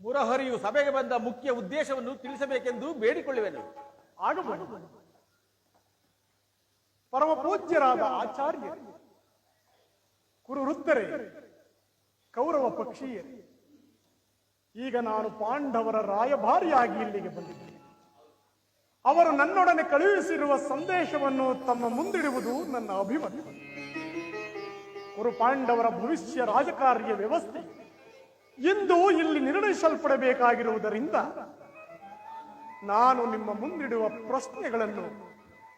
[SPEAKER 4] ಮುರಹರಿಯು ಸಭೆಗೆ ಬಂದ ಮುಖ್ಯ ಉದ್ದೇಶವನ್ನು ತಿಳಿಸಬೇಕೆಂದು ಬೇಡಿಕೊಳ್ಳುವೆನು.
[SPEAKER 5] ಆಗಬಹುದು. ಪರಮ ಪೂಜ್ಯರಾದ ಆಚಾರ್ಯ ಕುರುವೃತ್ತರೇ, ಕೌರವ ಪಕ್ಷೀಯರೇ, ಈಗ ನಾನು ಪಾಂಡವರ ರಾಯಭಾರಿಯಾಗಿ ಇಲ್ಲಿಗೆ ಬಂದಿದ್ದೇನೆ. ಅವರು ನನ್ನೊಡನೆ ಕಳುಹಿಸಿರುವ ಸಂದೇಶವನ್ನು ತಮ್ಮ ಮುಂದಿಡುವುದು ನನ್ನ ಅಭಿಮತ. ಕುರು ಪಾಂಡವರ ಭವಿಷ್ಯ ರಾಜಕಾರ್ಯ ವ್ಯವಸ್ಥೆ ಇಂದು ಇಲ್ಲಿ ನಿರ್ಣಯಿಸಲ್ಪಡಬೇಕಾಗಿರುವುದರಿಂದ ನಾನು ನಿಮ್ಮ ಮುಂದಿಡುವ ಪ್ರಶ್ನೆಗಳನ್ನು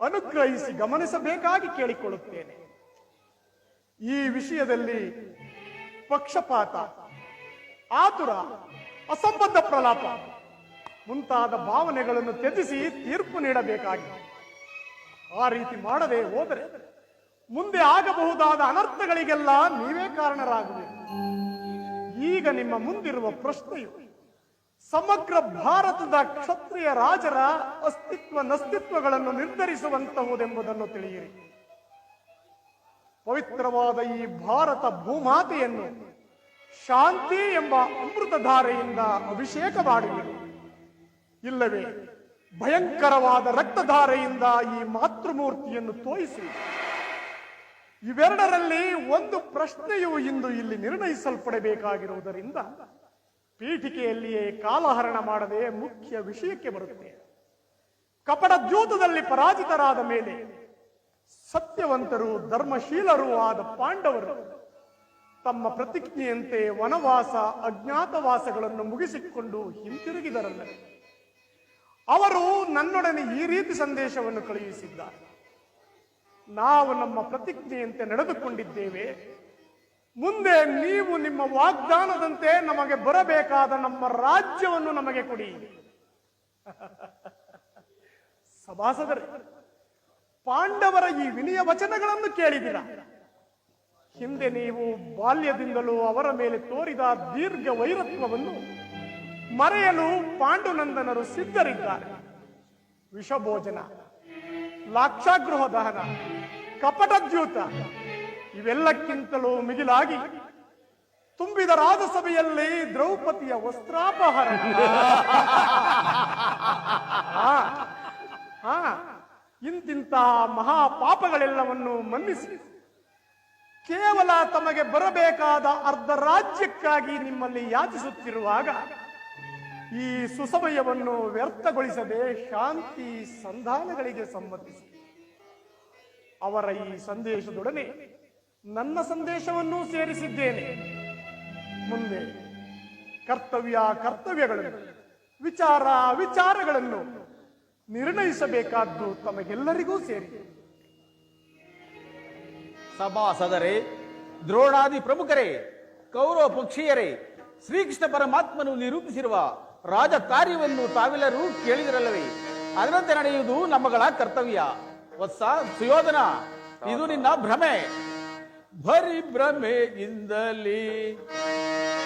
[SPEAKER 5] ಅನುಗ್ರಹಿಸಿ ಗಮನಿಸಬೇಕಾಗಿ ಕೇಳಿಕೊಳ್ಳುತ್ತೇನೆ. ಈ ವಿಷಯದಲ್ಲಿ ಪಕ್ಷಪಾತ, ಆತುರ, ಅಸಂಬದ್ಧ ಪ್ರಲಾಪ ಮುಂತಾದ ಭಾವನೆಗಳನ್ನು ತ್ಯಜಿಸಿ ತೀರ್ಪು ನೀಡಬೇಕಾಗಿದೆ. ಆ ರೀತಿ ಮಾಡದೆ ಹೋದರೆ ಮುಂದೆ ಆಗಬಹುದಾದ ಅನರ್ಥಗಳಿಗೆಲ್ಲ ನೀವೇ ಕಾರಣರಾಗಬೇಕು. ಈಗ ನಿಮ್ಮ ಮುಂದಿರುವ ಪ್ರಶ್ನೆಯು ಸಮಗ್ರ ಭಾರತದ ಕ್ಷತ್ರಿಯ ರಾಜರ ಅಸ್ತಿತ್ವ ನಸ್ತಿತ್ವಗಳನ್ನು ನಿರ್ಧರಿಸುವಂತಹುದೆಂಬುದನ್ನು ತಿಳಿಯಿರಿ. ಪವಿತ್ರವಾದ ಈ ಭಾರತ ಭೂಮಾತೆಯನ್ನು ಶಾಂತಿ ಎಂಬ ಅಮೃತಧಾರೆಯಿಂದ ಅಭಿಷೇಕ ಮಾಡುವಿರಿ, ಇಲ್ಲವೇ ಭಯಂಕರವಾದ ರಕ್ತಧಾರೆಯಿಂದ ಈ ಮಾತೃಮೂರ್ತಿಯನ್ನು ತೋಯಿಸಿ. ಇವೆರಡರಲ್ಲಿ ಒಂದು ಪ್ರಶ್ನೆಯು ಇಂದು ಇಲ್ಲಿ ನಿರ್ಣಯಿಸಲ್ಪಡಬೇಕಾಗಿರುವುದರಿಂದ ಪೀಠಿಕೆಯಲ್ಲಿಯೇ ಕಾಲಹರಣ ಮಾಡದೆ ಮುಖ್ಯ ವಿಷಯಕ್ಕೆ ಬರುತ್ತೆ. ಕಪಟ ದ್ಯೂತದಲ್ಲಿ ಪರಾಜಿತರಾದ ಮೇಲೆ ಸತ್ಯವಂತರು ಧರ್ಮಶೀಲರೂ ಆದ ಪಾಂಡವರು ತಮ್ಮ ಪ್ರತಿಜ್ಞೆಯಂತೆ ವನವಾಸ ಅಜ್ಞಾತವಾಸಗಳನ್ನು ಮುಗಿಸಿಕೊಂಡು ಹಿಂತಿರುಗಿದರಲ್ಲ. ಅವರು ನನ್ನೊಡನೆ ಈ ರೀತಿ ಸಂದೇಶವನ್ನು ಕಳುಹಿಸಿದ್ದಾರೆ: ನಾವು ನಮ್ಮ ಪ್ರತಿಜ್ಞೆಯಂತೆ ನಡೆದುಕೊಂಡಿದ್ದೇವೆ. ಮುಂದೆ ನೀವು ನಿಮ್ಮ ವಾಗ್ದಾನದಂತೆ ನಮಗೆ ಬರಬೇಕಾದ ನಮ್ಮ ರಾಜ್ಯವನ್ನು ನಮಗೆ ಕೊಡಿ. ಸಭಾಸದರೇ, ಪಾಂಡವರ ಈ ವಿನಯ ವಚನಗಳನ್ನು ಕೇಳಿದಿರ. ಹಿಂದೆ ನೀವು ಬಾಲ್ಯದಿಂದಲೂ ಅವರ ಮೇಲೆ ತೋರಿದ ದೀರ್ಘ ವೈರತ್ವವನ್ನು ಮರೆಯಲು ಪಾಂಡುನಂದನರು ಸಿದ್ಧರಿದ್ದಾರೆ. ವಿಷಭೋಜನ, ಲಾಕ್ಷಾಗೃಹ ದಹನ, ಕಪಟದ್ಯೂತ ಇವೆಲ್ಲಕ್ಕಿಂತಲೂ ಮಿಗಿಲಾಗಿ ತುಂಬಿದ ರಾಜಸಭೆಯಲ್ಲಿ ದ್ರೌಪದಿಯ ವಸ್ತ್ರಾಪಹರಣ. ಇಂತಿಂತಹ ಮಹಾಪಾಪಗಳೆಲ್ಲವನ್ನು ಮನ್ನಿಸಿ ಕೇವಲ ತಮಗೆ ಬರಬೇಕಾದ ಅರ್ಧ ರಾಜ್ಯಕ್ಕಾಗಿ ನಿಮ್ಮಲ್ಲಿ ಯಾಚಿಸುತ್ತಿರುವಾಗ ಈ ಸುಸಮಯವನ್ನು ವ್ಯರ್ಥಗೊಳಿಸದೆ ಶಾಂತಿ ಸಂಧಾನಗಳಿಗೆ ಸಮ್ಮತಿಸಿ ಅವರ ಈ ಸಂದೇಶದೊಡನೆ ನನ್ನ ಸಂದೇಶವನ್ನೂ ಸೇರಿಸಿದ್ದೇನೆ. ಮುಂದೆ ಕರ್ತವ್ಯಗಳನ್ನು ವಿಚಾರಗಳನ್ನು ನಿರ್ಣಯಿಸಬೇಕಾದ್ದು ತಮಗೆಲ್ಲರಿಗೂ ಸೇರಿ.
[SPEAKER 8] ಸಭಾಸದರೇ, ದ್ರೋಣಾದಿ ಪ್ರಮುಖರೇ, ಕೌರವ ಪಕ್ಷೀಯರೇ, ಶ್ರೀಕೃಷ್ಣ ಪರಮಾತ್ಮನು ನಿರೂಪಿಸಿರುವ ರಾಜ ಕಾರ್ಯವನ್ನು ತಾವೆಲ್ಲರೂ ಕೇಳಿದಿರಲ್ಲವೇ? ಅದರಂತೆ ನಡೆಯುವುದು ನಮ್ಮಗಳ ಕರ್ತವ್ಯ. ವತ್ಸ ಸುಯೋಧನ, ಇದು ನಿನ್ನ ಭ್ರಮೆ.
[SPEAKER 1] ಭರಿ ಭ್ರಮೆಯಿಂದಲೇ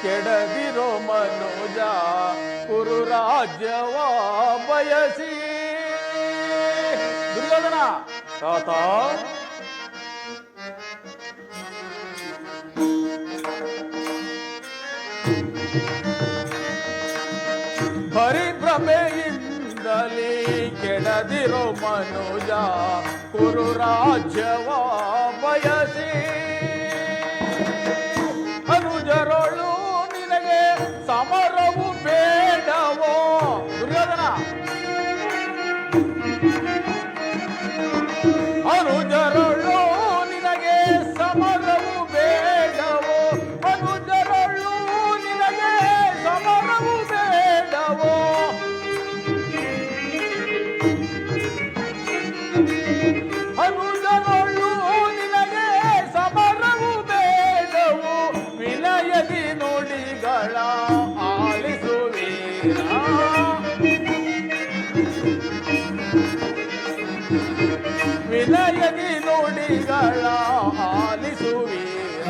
[SPEAKER 1] ಕೆಡದಿರೋ ಮನೋಜ, ಕುರು ರಾಜ್ಯವ ಬಯಸಿ.
[SPEAKER 8] ದುರ್ಯೋಧನ,
[SPEAKER 2] ತಾತ,
[SPEAKER 1] ಪರಿಭ್ರಮೆಯಿಂದಲೇ ಕೆಡದಿರೋ ಮನೋಜ, ಕುರು ರಾಜ್ಯವ ಬಯಸಿ. ಅನುಜರೊಳು ನಿನಗೆ ಸಮರವು ಬೇಡವೋ?
[SPEAKER 8] ದುರ್ಯೋಧನ,
[SPEAKER 1] ಅನುಜರೊಳು ನಿನಗೆ ಸಮರವು ಬೇಡವೋ? ಅನುಜರೊಳು ನಿನಗೆ ಸಮರವು ಬೇಡವೋ? ಅನುಜರೊಳು ನಿನಗೆ ಸಮರವು ಬೇಡವೋ? ವಿನಯದಿ ನುಡಿಗಳ ಆಲಿಸುವೀರ, ವಿನಯದಿ ನುಡಿಗಳ ಆಲಿಸುವೀರ.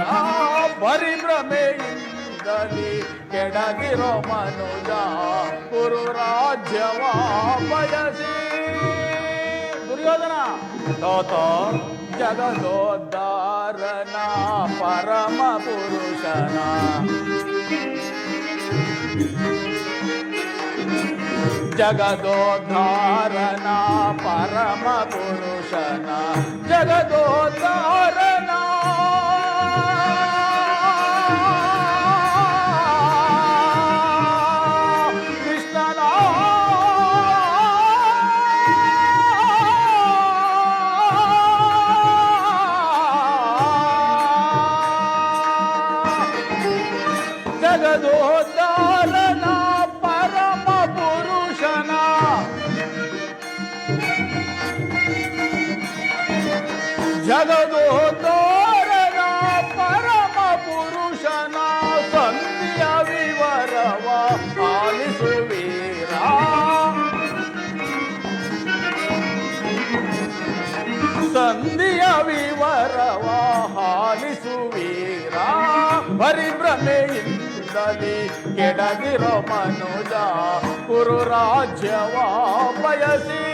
[SPEAKER 1] ಪರಿಭ್ರಮೆಯಿಂದಲೇ ಕೆಡದಿರೋ ಮನುಜ, ಕುರು ರಾಜ್ಯವ ಬಯಸಿ.
[SPEAKER 8] ದುರ್ಯೋಧನ,
[SPEAKER 2] ತಾತ,
[SPEAKER 1] ಜಗದೋದ್ಧಾರನ ಪರಮ ಪುರುಷನ, ಜಗದೋದ್ಧಾರನ ಪರಮ ಪುರುಷನ, ಜಗದೋದ್ಧಾರನ ಕೃಷ್ಣನ ಜಗದೋದ್ಧಾರನ ಪರಮ ಪುರುಷನ, ಜಗದೋದ್ಧಾರನ ಪರಮ ಪುರುಷನ ಸಂಧಿಯ ವಿವರವ ಆಲಿಸುವೀರ. ಸಂಧಿಯ ವಿವರವ ಆಲಿಸುವೀರ. ಪರಿಭ್ರಮೆಯಿಂದಲೇ ಕೆಡದಿರೋ ಮನುಜ, ಕುರು ರಾಜ್ಯವ ಬಯಸಿ.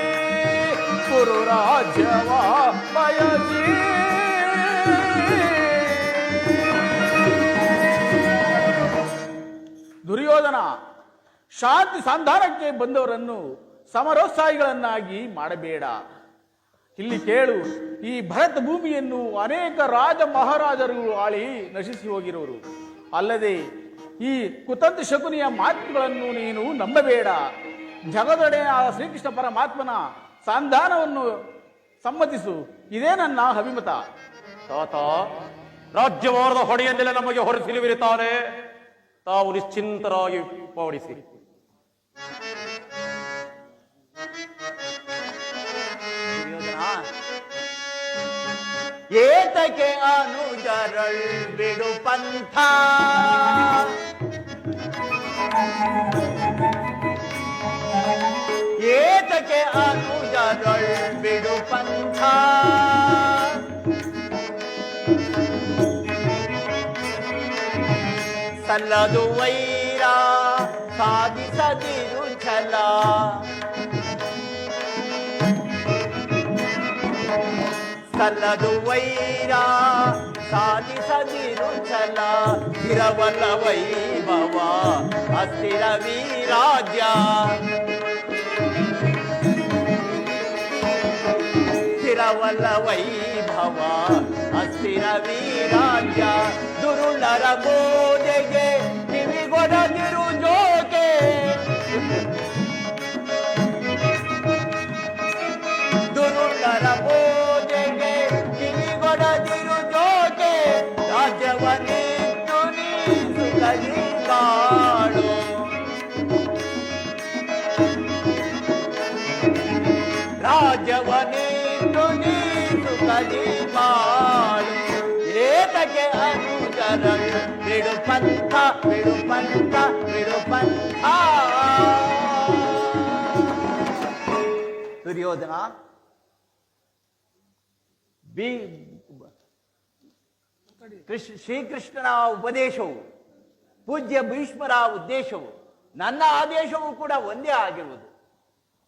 [SPEAKER 1] ಕುರು ರಾಜ್ಯವ ಬಯಸಿ.
[SPEAKER 8] ದುರ್ಯೋಧನ, ಶಾಂತಿ ಸಂಧಾನಕ್ಕೆ ಬಂದವರನ್ನು ಸಮರೋತ್ಸಾಹಿಗಳನ್ನಾಗಿ ಮಾಡಬೇಡ. ಇಲ್ಲಿ ಕೇಳು, ಈ ಭರತ ಭೂಮಿಯನ್ನು ಅನೇಕ ರಾಜ ಮಹಾರಾಜರು ಆಳಿ ನಶಿಸಿ ಹೋಗಿರುವರು. ಅಲ್ಲದೆ ಈ ಕುತಂತ್ರ ಶಕುನಿಯ ಮಾತುಗಳನ್ನು ನೀನು ನಂಬಬೇಡ. ಜಗದೊಡೆಯಾದ ಶ್ರೀಕೃಷ್ಣ ಪರಮಾತ್ಮನ ಸಂಧಾನವನ್ನು ಸಮ್ಮತಿಸು. ಇದೇ ನನ್ನ ಅಭಿಮತ.
[SPEAKER 2] ತಾತ, ರಾಜ್ಯವಾರದ ಹೊಡೆಯನ್ನೆಲ್ಲ ನಮಗೆ ಹೊರಸಿರುವಿರುತ್ತಾನೆ. ತಾವು ನಿಶ್ಚಿಂತರಾಗಿ ಪೌಡಿಸಿ.
[SPEAKER 9] ಏತಕ್ಕೆ ಅನುಜರಳ್ ಬಿಡು ಪಂಥ, ಏತಕ್ಕೆ ಅನುಜರಳ್ ಬಿಡು ಪಂಥ, ಸಲ್ಲದು ವೈರ ಸಾಧಿಸದಿರು ಛಲ, ಸಲ್ಲದು ವೈರ ಸಾಧಿಸದಿರು ಛಲ ಸ್ಥಿರವಲ್ಲ ವೈಭವ ಅಸ್ಥಿರ ವೀರಾಜ್ಯ ಸ್ಥಿರವಲ್ಲ ವೈಭವ ಅಸ್ಥಿರ ವೀರಾಜ್ಯ ದುರುಳರ ಬೋಧೆಗೆ ಕಿವಿಗೊಡದಿರು ಜೋಕೆ ದುರುಳರ ಬೋಧೆಗೆ ಕಿವಿಗೊಡದಿರು ಜೋಕೆ ರಾಜ್ಯವನ್ನಿಟ್ಟು ನೀಸು ಕಲಿಗಾಡು ರಾಜ್ಯವನ್ನಿಟ್ಟು ನೀಸು ಕಲಿಗಾಡು ಏತಕ್ಕೆ ಅನುಜರ ಬಿಡು ಪಂಥ ಬಿಡು ಪಂಥ ಬಿಡು ಪಂಥ ದುರ್ಯೋಧನ ಶ್ರೀಕೃಷ್ಣನ ಉಪದೇಶವು ಪೂಜ್ಯ ಭೀಷ್ಮರ ಉದ್ದೇಶವು ನನ್ನ ಆದೇಶವೂ ಕೂಡ ಒಂದೇ ಆಗಿರುವುದು.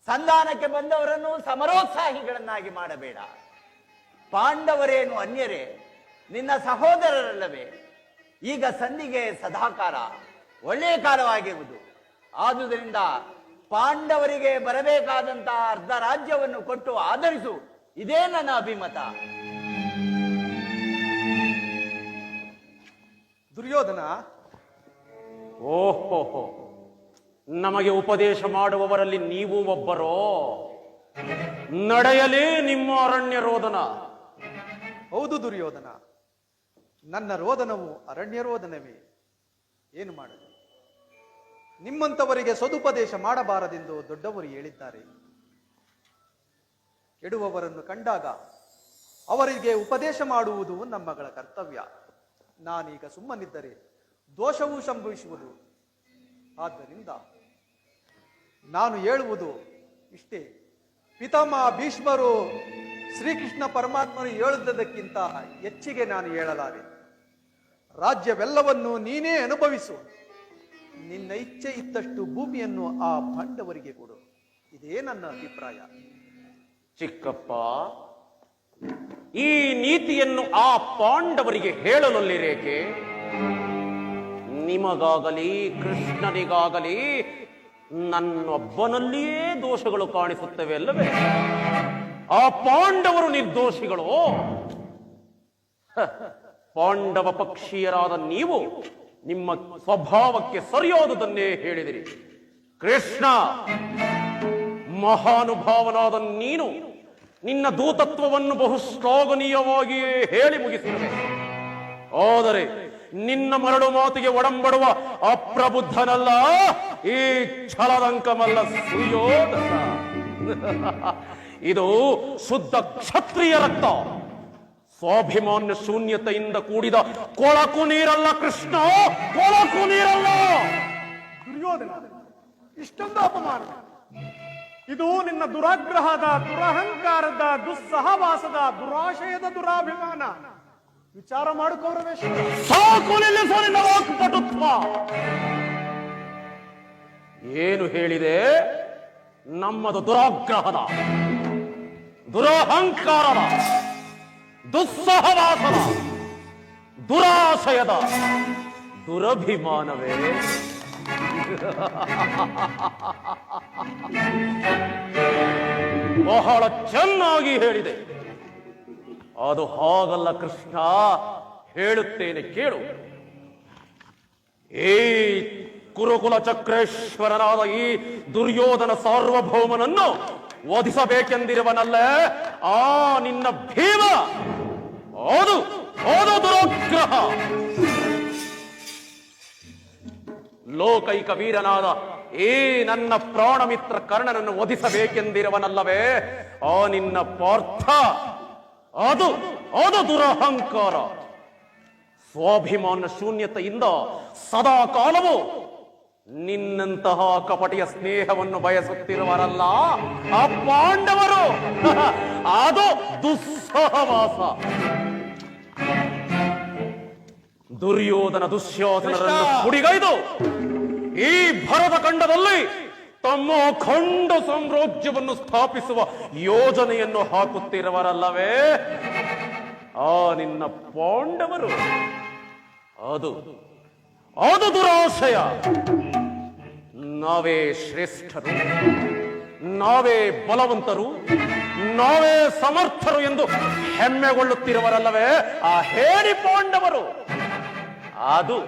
[SPEAKER 9] ಸಂಧಾನಕ್ಕೆ ಬಂದವರನ್ನು ಸಮರೋತ್ಸಾಹಿಗಳನ್ನಾಗಿ ಮಾಡಬೇಡ. ಪಾಂಡವರೇನು ಅನ್ಯರೇ, ನಿನ್ನ ಸಹೋದರರಲ್ಲವೇ? ಈಗ ಸಂಧಿಗೆ ಸದಾಕಾಲ ಒಳ್ಳೆಯ ಕಾಲವಾಗಿರುವುದು. ಆದುದರಿಂದ ಪಾಂಡವರಿಗೆ ಬರಬೇಕಾದಂತಹ ಅರ್ಧ ರಾಜ್ಯವನ್ನು ಕೊಟ್ಟು ಆಧರಿಸು. ಇದೇ ನನ್ನ ಅಭಿಮತ.
[SPEAKER 4] ದುರ್ಯೋಧನ,
[SPEAKER 2] ಓಹೋ, ನಮಗೆ ಉಪದೇಶ ಮಾಡುವವರಲ್ಲಿ ನೀವು ಒಬ್ಬರೋ? ನಡೆಯಲೇ ನಿಮ್ಮ ಅರಣ್ಯ ರೋದನ.
[SPEAKER 4] ಹೌದು ದುರ್ಯೋಧನ, ನನ್ನ ರೋದನವು ಅರಣ್ಯ ರೋದನವೇ. ಏನು ಮಾಡಲಿ? ನಿಮ್ಮಂಥವರಿಗೆ ಸದುಪದೇಶ ಮಾಡಬಾರದೆಂದು ದೊಡ್ಡವರು ಹೇಳಿದ್ದಾರೆ. ಕೆಡುವವರನ್ನು ಕಂಡಾಗ ಅವರಿಗೆ ಉಪದೇಶ ಮಾಡುವುದು ನಮ್ಮಗಳ ಕರ್ತವ್ಯ. ನಾನೀಗ ಸುಮ್ಮನಿದ್ದರೆ ದೋಷವೂ ಸಂಭವಿಸುವುದು. ಆದ್ದರಿಂದ ನಾನು ಹೇಳುವುದು ಇಷ್ಟೇ. ಪಿತಾಮಹ ಭೀಷ್ಮರು ಶ್ರೀಕೃಷ್ಣ ಪರಮಾತ್ಮನು ಹೇಳುವುದಕ್ಕಿಂತ ಹೆಚ್ಚಿಗೆ ನಾನು ಹೇಳಲಾರೆ. ರಾಜ್ಯವೆಲ್ಲವನ್ನು ನೀನೇ ಅನುಭವಿಸು. ನಿನ್ನ ಇಚ್ಛೆ ಇದ್ದಷ್ಟು ಭೂಮಿಯನ್ನು ಆ ಪಾಂಡವರಿಗೆ ಕೊಡು. ಇದೇ ನನ್ನ ಅಭಿಪ್ರಾಯ.
[SPEAKER 2] ಚಿಕ್ಕಪ್ಪ, ಈ ನೀತಿಯನ್ನು ಆ ಪಾಂಡವರಿಗೆ ಹೇಳಲೊಲ್ಲಿರೇಕೆ? ನಿಮಗಾಗಲಿ ಕೃಷ್ಣನಿಗಾಗಲಿ ನನ್ನೊಬ್ಬನಲ್ಲಿಯೇ ದೋಷಗಳು ಕಾಣಿಸುತ್ತವೆ ಅಲ್ಲವೇ? ಆ ಪಾಂಡವರು ನಿರ್ದೋಷಿಗಳು. ಪಾಂಡವ ಪಕ್ಷೀಯರಾದ ನೀವು ನಿಮ್ಮ ಸ್ವಭಾವಕ್ಕೆ ಸರಿಯಾದುದನ್ನೇ ಹೇಳಿದಿರಿ. ಕೃಷ್ಣ, ಮಹಾನುಭಾವನಾದ ನೀನು ನಿನ್ನ ದೂತತ್ವವನ್ನು ಬಹು ಶ್ಲಾಘನೀಯವಾಗಿಯೇ ಹೇಳಿ ಮುಗಿಸಿರುವೆ. ಆದರೆ ನಿನ್ನ ಮರಳು ಮಾತಿಗೆ ಒಡಂಬಡುವ ಅಪ್ರಬುದ್ಧನಲ್ಲ ಈ ಛಲದಂಕಮಲ್ಲ ಸುಯೋಧನ. ಇದು ಶುದ್ಧ ಕ್ಷತ್ರಿಯ ರಕ್ತ. ಸ್ವಾಭಿಮಾನ್ಯ ಶೂನ್ಯತೆಯಿಂದ ಕೂಡಿದ ಕೊಳಕು ನೀರಲ್ಲ ಕೃಷ್ಣ, ಕೊಳಕು ನೀರಲ್ಲ.
[SPEAKER 5] ದುರ್ಯೋಧನ, ಇಷ್ಟೊಂದು ಅಪಮಾನ! ಇದು ನಿನ್ನ ದುರಾಗ್ರಹದ, ದುರಹಂಕಾರದ, ದುಸ್ಸಹವಾಸದ, ದುರಾಶಯದ ದುರಾಭಿಮಾನ. ವಿಚಾರ ಮಾಡು ಕೌರವೇಶ್ವರ.
[SPEAKER 2] ಸಾಕು ನಿಲ್ಲಿಸು ನಿನ್ನ ವಾಕ್ಪಟುತ್ವ. ಏನು ಹೇಳಿದೆ? ನಮ್ಮದು ದುರಾಗ್ರಹದ, ದುರಹಂಕಾರದ, ದುಸ್ಸಹವಾಸದ, ದುರಾಶಯದ ದುರಭಿಮಾನವೇ? ಬಹಳ ಚೆನ್ನಾಗಿ ಹೇಳಿದೆ. ಅದು ಹಾಗಲ್ಲ ಕೃಷ್ಣ, ಹೇಳುತ್ತೇನೆ ಕೇಳು. ಈ ಕುರುಕುಲ ಚಕ್ರೇಶ್ವರನಾದ ಈ ದುರ್ಯೋಧನ ಸಾರ್ವಭೌಮನನ್ನು ವಧಿಸಬೇಕೆಂದಿರುವನಲ್ಲೇ ಆ ನಿನ್ನ ಭೀಮ, ಅದು ದುರಾಗ್ರಹ. ಲೋಕೈಕ ವೀರನಾದ ಈ ನನ್ನ ಪ್ರಾಣಮಿತ್ರ ಕರ್ಣನನ್ನು ವಧಿಸಬೇಕೆಂದಿರುವನಲ್ಲವೇ ಆ ನಿನ್ನ ಪಾರ್ಥ, ಅದು ದುರಹಂಕಾರ. ಸ್ವಾಭಿಮಾನ ಶೂನ್ಯತೆಯಿಂದ ಸದಾ ಕಾಲವು ನಿನ್ನಂತಹ ಕಪಟಿಯ ಸ್ನೇಹವನ್ನು ಬಯಸುತ್ತಿರುವರಲ್ಲ ಆ ಪಾಂಡವರು. ಅದು ದುಸ್ಸಹವಾಸ. ದುರ್ಯೋಧನ ದುಶ್ಯಾಸನರನ್ನು ಕುಡಿಗೈದು ಈ ಭರತ ಖಂಡದಲ್ಲಿ ತಮ್ಮ ಅಖಂಡ ಸಾಮ್ರಾಜ್ಯವನ್ನು ಸ್ಥಾಪಿಸುವ ಯೋಜನೆಯನ್ನು ಹಾಕುತ್ತಿರುವರಲ್ಲವೇ ಆ ನಿನ್ನ ಪಾಂಡವರು ಅದು ಅದು ದುರಾಶಯ. ನಾವೇ ಶ್ರೇಷ್ಠರು, ನಾವೇ ಬಲವಂತರು, ನಾವೇ ಸಮರ್ಥರು ಎಂದು ಹೆಮ್ಮೆಗೊಳ್ಳುತ್ತಿರುವರಲ್ಲವೇ ಆ ಹೇಳಿ ಪಾಂಡವರು. ಅದು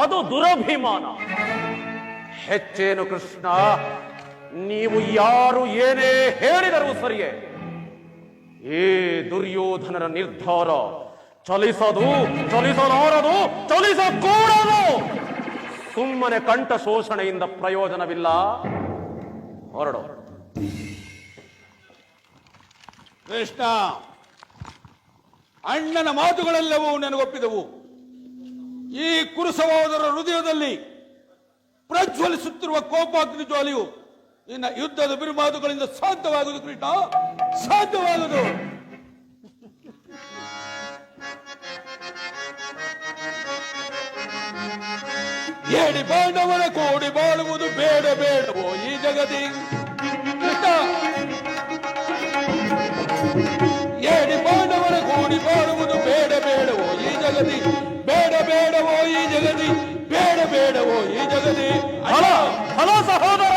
[SPEAKER 2] ಅದು ದುರಭಿಮಾನ. ಹೆಚ್ಚೇನು ಕೃಷ್ಣ, ನೀವು ಯಾರು ಏನೇ ಹೇಳಿದರೂ ಸರಿಯೇ, ಈ ದುರ್ಯೋಧನರ ನಿರ್ಧಾರ ಚಲಿಸದು, ಚಲಿಸಲಾರದು, ಚಲಿಸಕೂಡದು. ಸುಮ್ಮನೆ ಕಂಠ ಶೋಷಣೆಯಿಂದ ಪ್ರಯೋಜನವಿಲ್ಲ. ಹೊರಡು.
[SPEAKER 1] ಕೃಷ್ಣ, ಅಣ್ಣನ ಮಾತುಗಳೆಲ್ಲವೂ ನನಗೊಪ್ಪಿದವು. ಈ ಕುರುಸಹೋದರ ಹೃದಯದಲ್ಲಿ ಪ್ರಜ್ವಲಿಸುತ್ತಿರುವ ಕೋಪಾಗ್ನಿ ಜ್ವಾಲೆಯು ನಿನ್ನ ಯುದ್ಧದ ಬಿರುಮಾತುಗಳಿಂದ ಸಾಧ್ಯವಾಗುವುದು ಕೃಷ್ಣ, ಸಾಧ್ಯವಾಗುವುದು. ಏಡಿ ಪಾಂಡವರ ಕೂಡಿ ಬಾಳುವುದು ಬೇಡ ಬೇಡವೋ ಈ ಜಗದಿ ಕೃಷ್ಣ. ಏಡಿ ಪಾಂಡವರ ಕೂಡಿ ಬಾಳುವುದು ಬೇಡ ಬೇಡವೋ ಈ ಜಗದಿ, ಬೇಡ ಬೇಡವೋ ಈ ಜಗದಿ, ಬೇಡ ಬೇಡವೋ ಈ ಜಗದಿ.
[SPEAKER 2] ಹಲೋ ಸಹೋದರ,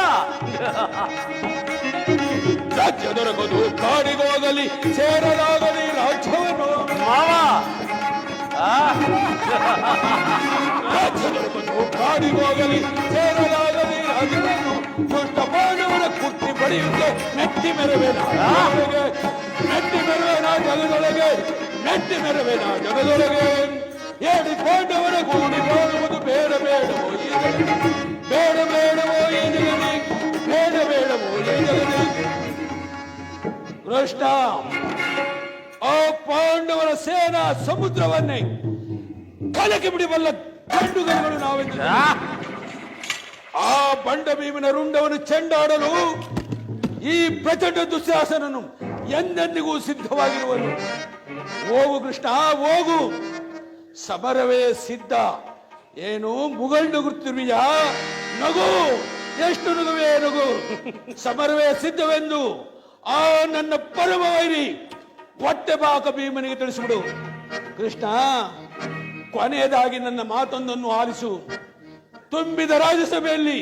[SPEAKER 1] ರಾಜ್ಯ ದೊರಕದು ಕಾಡಿಗೋಗಲಿ, ಸೇರಲಾಗಲಿ ರಾಜ್ಯವನ್ನು.
[SPEAKER 2] ಮಾವ
[SPEAKER 1] ರಾಜ್ಯ ದೊರಕದು ಕಾಡಿಗೋಗಲಿ, ಸೇರಲಾಗಲಿ ರಾಜ್ಯವನ್ನು. ದುಷ್ಟ ಪಾಂಡವರ ಕುಟ್ಟಿ ಬಡಿಯುತ್ತೆ ಮೆಟ್ಟಿ ಮೆರವೇನ ಜಗದೊಳಗೆ, ಮೆಟ್ಟಿ ಮೆರವೇನ ಜಗದೊಳಗೆ, ಮೆಟ್ಟಿ ಮೆರವೇನ ಜಗದೊಳಗೆ. ಏಡಿ ಪಾಂಡವರ ಕೂಡಿ ಬಾಳುವುದು ಬೇಡ ಬೇಡವೋ ಈ ಜಗದಿ, ಬೇಡ ಬೇಡವೋ ಈ ಜಗದಿ, ಬೇಡ ಬೇಡವೋ ಈ ಜಗದಿ. ಕೃಷ್ಣ, ಆ ಪಾಂಡವರ ಸೇನಾ ಸಮುದ್ರವನ್ನೇ ಕಲಕಿ ಬಿಡಬಲ್ಲ ಗಂಡುಗಳು ನಾವೆಂದು. ಆ ಬಂಡ ಭೀಮನ ರುಂಡವನ್ನು ಚೆಂಡಾಡಲು ಈ ಪ್ರಚಂಡ ದುಶ್ಯಾಸನನು ಎಂದೆಂದಿಗೂ ಸಿದ್ಧವಾಗಿರುವನು. ಹೋಗು ಕೃಷ್ಣ, ಹೋಗು, ಸಮರವೇ ಸಿದ್ಧ. ಏನು ಮುಗಳ್ನುಗುತ್ತಿರುವಿಯಾ? ನಗು, ಎಷ್ಟು ನಗುವೇ ನಗು. ಸಮರವೇ ಸಿದ್ಧವೆಂದು ಆ ನನ್ನ ಪರಮ ವೈರಿ ಹೊಟ್ಟೆ ಬಾಕ ಭೀಮನಿಗೆ ತಿಳಿಸಿಬಿಡು. ಕೃಷ್ಣ, ಕೊನೆಯದಾಗಿ ನನ್ನ ಮಾತೊಂದನ್ನು ಆಲಿಸು. ತುಂಬಿದ ರಾಜ್ಯಸಭೆಯಲ್ಲಿ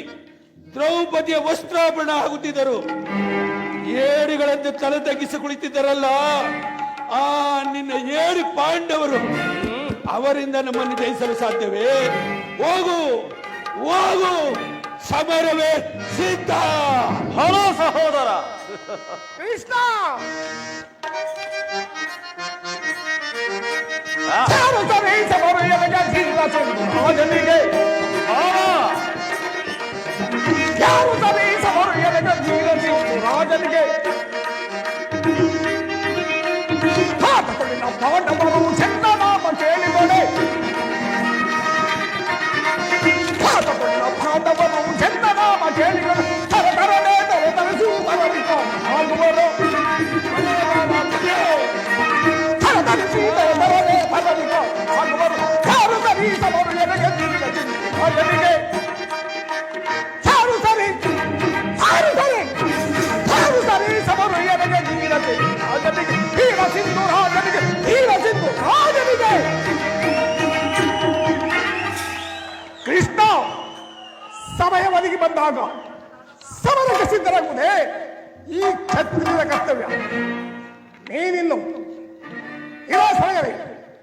[SPEAKER 1] ದ್ರೌಪದಿಯ ವಸ್ತ್ರಾಭರಣ ಆಗುತ್ತಿದ್ದರು. ಏಡಿಗಳಂತೆ ತಲೆ ತಗ್ಗಿಸಿ ಕುಳಿತಿದ್ದರಲ್ಲ ಆ ನಿನ್ನ ಏಡಿ ಪಾಂಡವರು, ಅವರಿಂದ ನಮ್ಮನ್ನು ಜಯಿಸಲು ಸಾಧ್ಯವೇ? ಹೋಗು, ಹೋಗು, ಸಮರವೇ ಸಿದ್ಧ.
[SPEAKER 2] ಹಲೋ ಸಹೋದರ.
[SPEAKER 5] ಕೃಷ್ಣ, ರಾಜನಿಗೆ ಯಾರು ರಾಜನಿಗೆ ಪಾಂಡವರು ಚೆನ್ನ ನಾಮ ಕೇಳಿದರೆ, ಪಾಂಡವರು ಚೆನ್ನ ನಾಮ ಕೇಳಿದರೆ ತರತರನೇ ತರತರಿಸುವವರಿಗ ಆಗುವರು. ತರತರಿಸಿ ತರತರನೇ ಫಲವಿಗ ಆಗುವರು. ಯಾರು ಸರಿಸವರು ಎನಗೆ ರಾಜನಿಗೆ, ಯಾರು ಸರಿ ಯಾರು ಸರಿ ಯಾರು ಸರಿಸವರು ಎನಗೆ ನೀರತೆ ರಾಜನಿಗೆ, ವೀರ ಸಿಂಧು ರಾಜನಿಗೆ, ವೀರ ಸಿಂಧು ರಾಜನಿಗೆ. ಕೃಷ್ಣ, ಸಮಯ ಒದಗಿ ಬಂದಾಗ ಸಮರಕ್ಕೆ ಸಿದ್ಧರಾಗುವುದೇ ಈ ಕ್ಷತ್ರಿಯರ ಕರ್ತವ್ಯ. ನೀನಿನ್ನು ಇರೋ ಸಮಯವೇ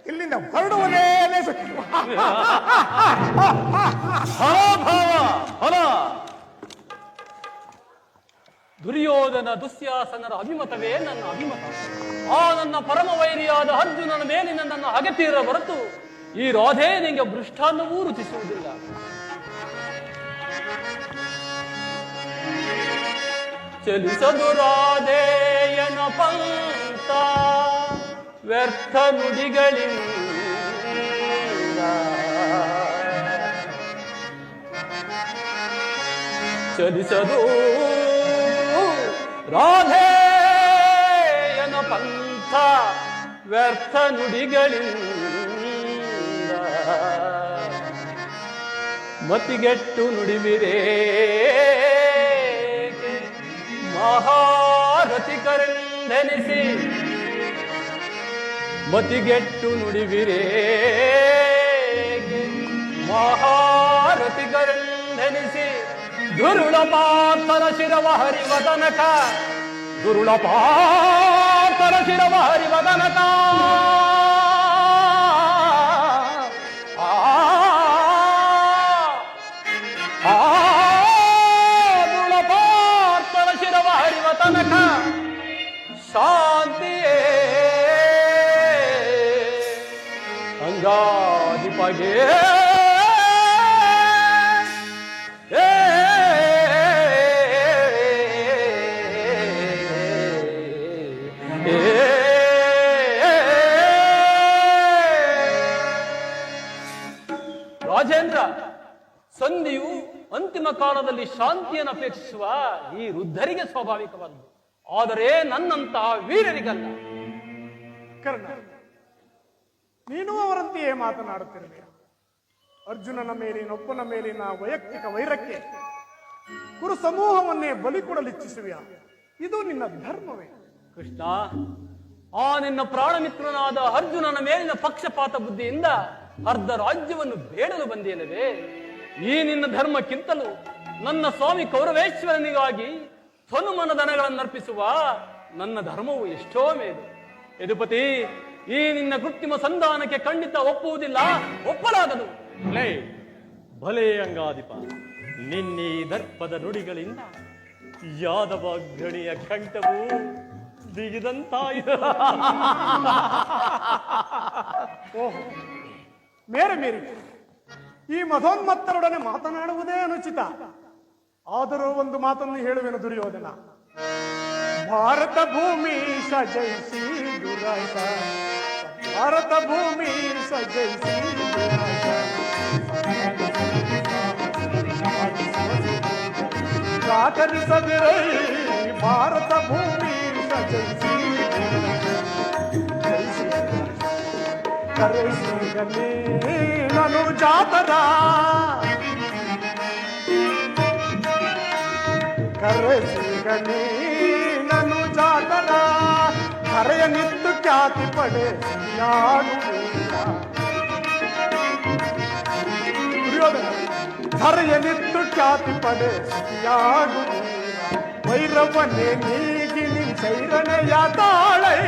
[SPEAKER 5] ಇಲ್ಲಿಂದ ಹೊರಡುವುದೇ
[SPEAKER 3] ದುರ್ಯೋಧನ ದುಶ್ಯಾಸನರ ಅಭಿಮತವೇ ನನ್ನ ಅಭಿಮತ. ಆ ನನ್ನ ಪರಮ ವೈರಿಯಾದ ಅರ್ಜುನನ ಮೇಲೆ ನನ್ನನ್ನು ಹಗೆತೀರ ಹೊರತು ಈ ರಾಧೆ ನಿಂಗೆ ಭೃಷ್ಟಾನ್ನವೂ ರುಚಿಸುವುದಿಲ್ಲ. ಚಲಿಸದು ರಾಧೇಯನ ಪಂಥ ವ್ಯರ್ಥ ನುಡಿಗಳಿಂದ, ಚಲಿಸದು ರಾಧೇಯನ ಪಂಥ ವ್ಯರ್ಥ ನುಡಿಗಳಿಂದ. ಮತಿಗೆಟ್ಟು ನುಡಿವಿರೇ ಮಹಾರಥಿಕರೆಂದೆನಿಸಿ, ಮತಿಗೆಟ್ಟು ನುಡಿವಿರೇ ಮಹಾರಥಿಗರೆಂದೆನಿಸಿ ದುರುಳ ಪಾತರ ಶಿರವ ಹರಿವ ತನಕ ದುರುಳ ಪಾತರ ಶಿರವ ಹರಿವ ತನಕ ದುರುಳ ಪಾತರ ಶಿರವ ಹರಿವ ತನಕ ಶಾಂತಿಯೇ ಅಂಗಾಧಿಪಗೆ ರಾಜೇಂದ್ರ, ಸಂಧಿಯು ಅಂತಿಮ ಕಾಲದಲ್ಲಿ ಶಾಂತಿಯನ್ನು ಅಪೇಕ್ಷಿಸುವ ಈ ವೃದ್ಧರಿಗೆ ಸ್ವಾಭಾವಿಕವಾದದ್ದು, ಆದರೆ ನನ್ನಂತಹ ವೀರರಿಗಲ್ಲ.
[SPEAKER 5] ಕರ್ಣ, ನೀನು ಅವರಂತೆಯೇ ಮಾತನಾಡುತ್ತಿರಲಿಲ್ಲ. ಅರ್ಜುನನ ಮೇಲಿನೊಬ್ಬನ ಮೇಲಿನ ವೈಯಕ್ತಿಕ ವೈರಕ್ಕೆ ಕುರು ಸಮೂಹವನ್ನೇ ಬಲಿ ಕೊಡಲಿಚ್ಛಿಸುವಿಯ? ಇದು ನಿನ್ನ ಧರ್ಮವೇ?
[SPEAKER 3] ಕೃಷ್ಣ, ಆ ನಿನ್ನ ಪ್ರಾಣಮಿತ್ರನಾದ ಅರ್ಜುನನ ಮೇಲಿನ ಪಕ್ಷಪಾತ ಬುದ್ಧಿಯಿಂದ ಅರ್ಧ ರಾಜ್ಯವನ್ನು ಬೇಡಲು ಬಂದಿಯಲ್ಲವೇ? ಈ ನಿನ್ನ ಧರ್ಮಕ್ಕಿಂತಲೂ ನನ್ನ ಸ್ವಾಮಿ ಕೌರವೇಶ್ವರನಿಗಾಗಿ ಹನುಮನ ದನಗಳನ್ನರ್ಪಿಸುವ ನನ್ನ ಧರ್ಮವು ಎಷ್ಟೋ ಮೇಲು. ಯದುಪತಿ, ಈ ನಿನ್ನ ಕೃತ್ರಿಮ ಸಂಧಾನಕ್ಕೆ ಖಂಡಿತ ಒಪ್ಪುವುದಿಲ್ಲ, ಒಪ್ಪಲಾಗದು.
[SPEAKER 10] ಲೇ ಭಲೇ ಅಂಗಾಧಿಪ, ನಿನ್ನೀ ದರ್ಪದ ನುಡಿಗಳಿಂದ ಯಾದವ ಗಣಿಯ ಕಂಠವು ಬಿಗಿದಂತಾಯಿತು.
[SPEAKER 5] ಓಹೋ, ಮೇರೆ ಮೇರಿ, ಈ ಮಧೋನ್ಮತ್ತರೊಡನೆ ಮಾತನಾಡುವುದೇ ಅನುಚಿತ. ಆದರೂ ಒಂದು ಮಾತನ್ನು ಹೇಳುವೆನು ದುರ್ಯೋಧನ. ಭಾರತ ಭೂಮಿ ಸಜೈಸಿ ದುರಾಸ, ಭಾರತ ಭೂಮಿ ಸಜೈಸಿ ದುರಾಸ, ಸಾಕರಿಸದಿರೈ ಭಾರತ ಭೂಮಿ ಸಜೈಸಿ ಕರೆಸಿಗಲೇ ನಾನು ಜಾತದ, ಕರೆಸಿಗಲೇ ನಾನು ಜಾತದ, ಕರೆಯ ನಿತ್ತು ಖ್ಯಾತಿ ಪಡೆ ದುರ್ಯೋಧನ, ಧರೆಯ ನಿತ್ತು ಖ್ಯಾತಿ ಪಡೆ ವೈರವನ್ನೇ ನೀಗಿ ನಿನ್ ಸೈರಣೆಯ ತಾಳೈ,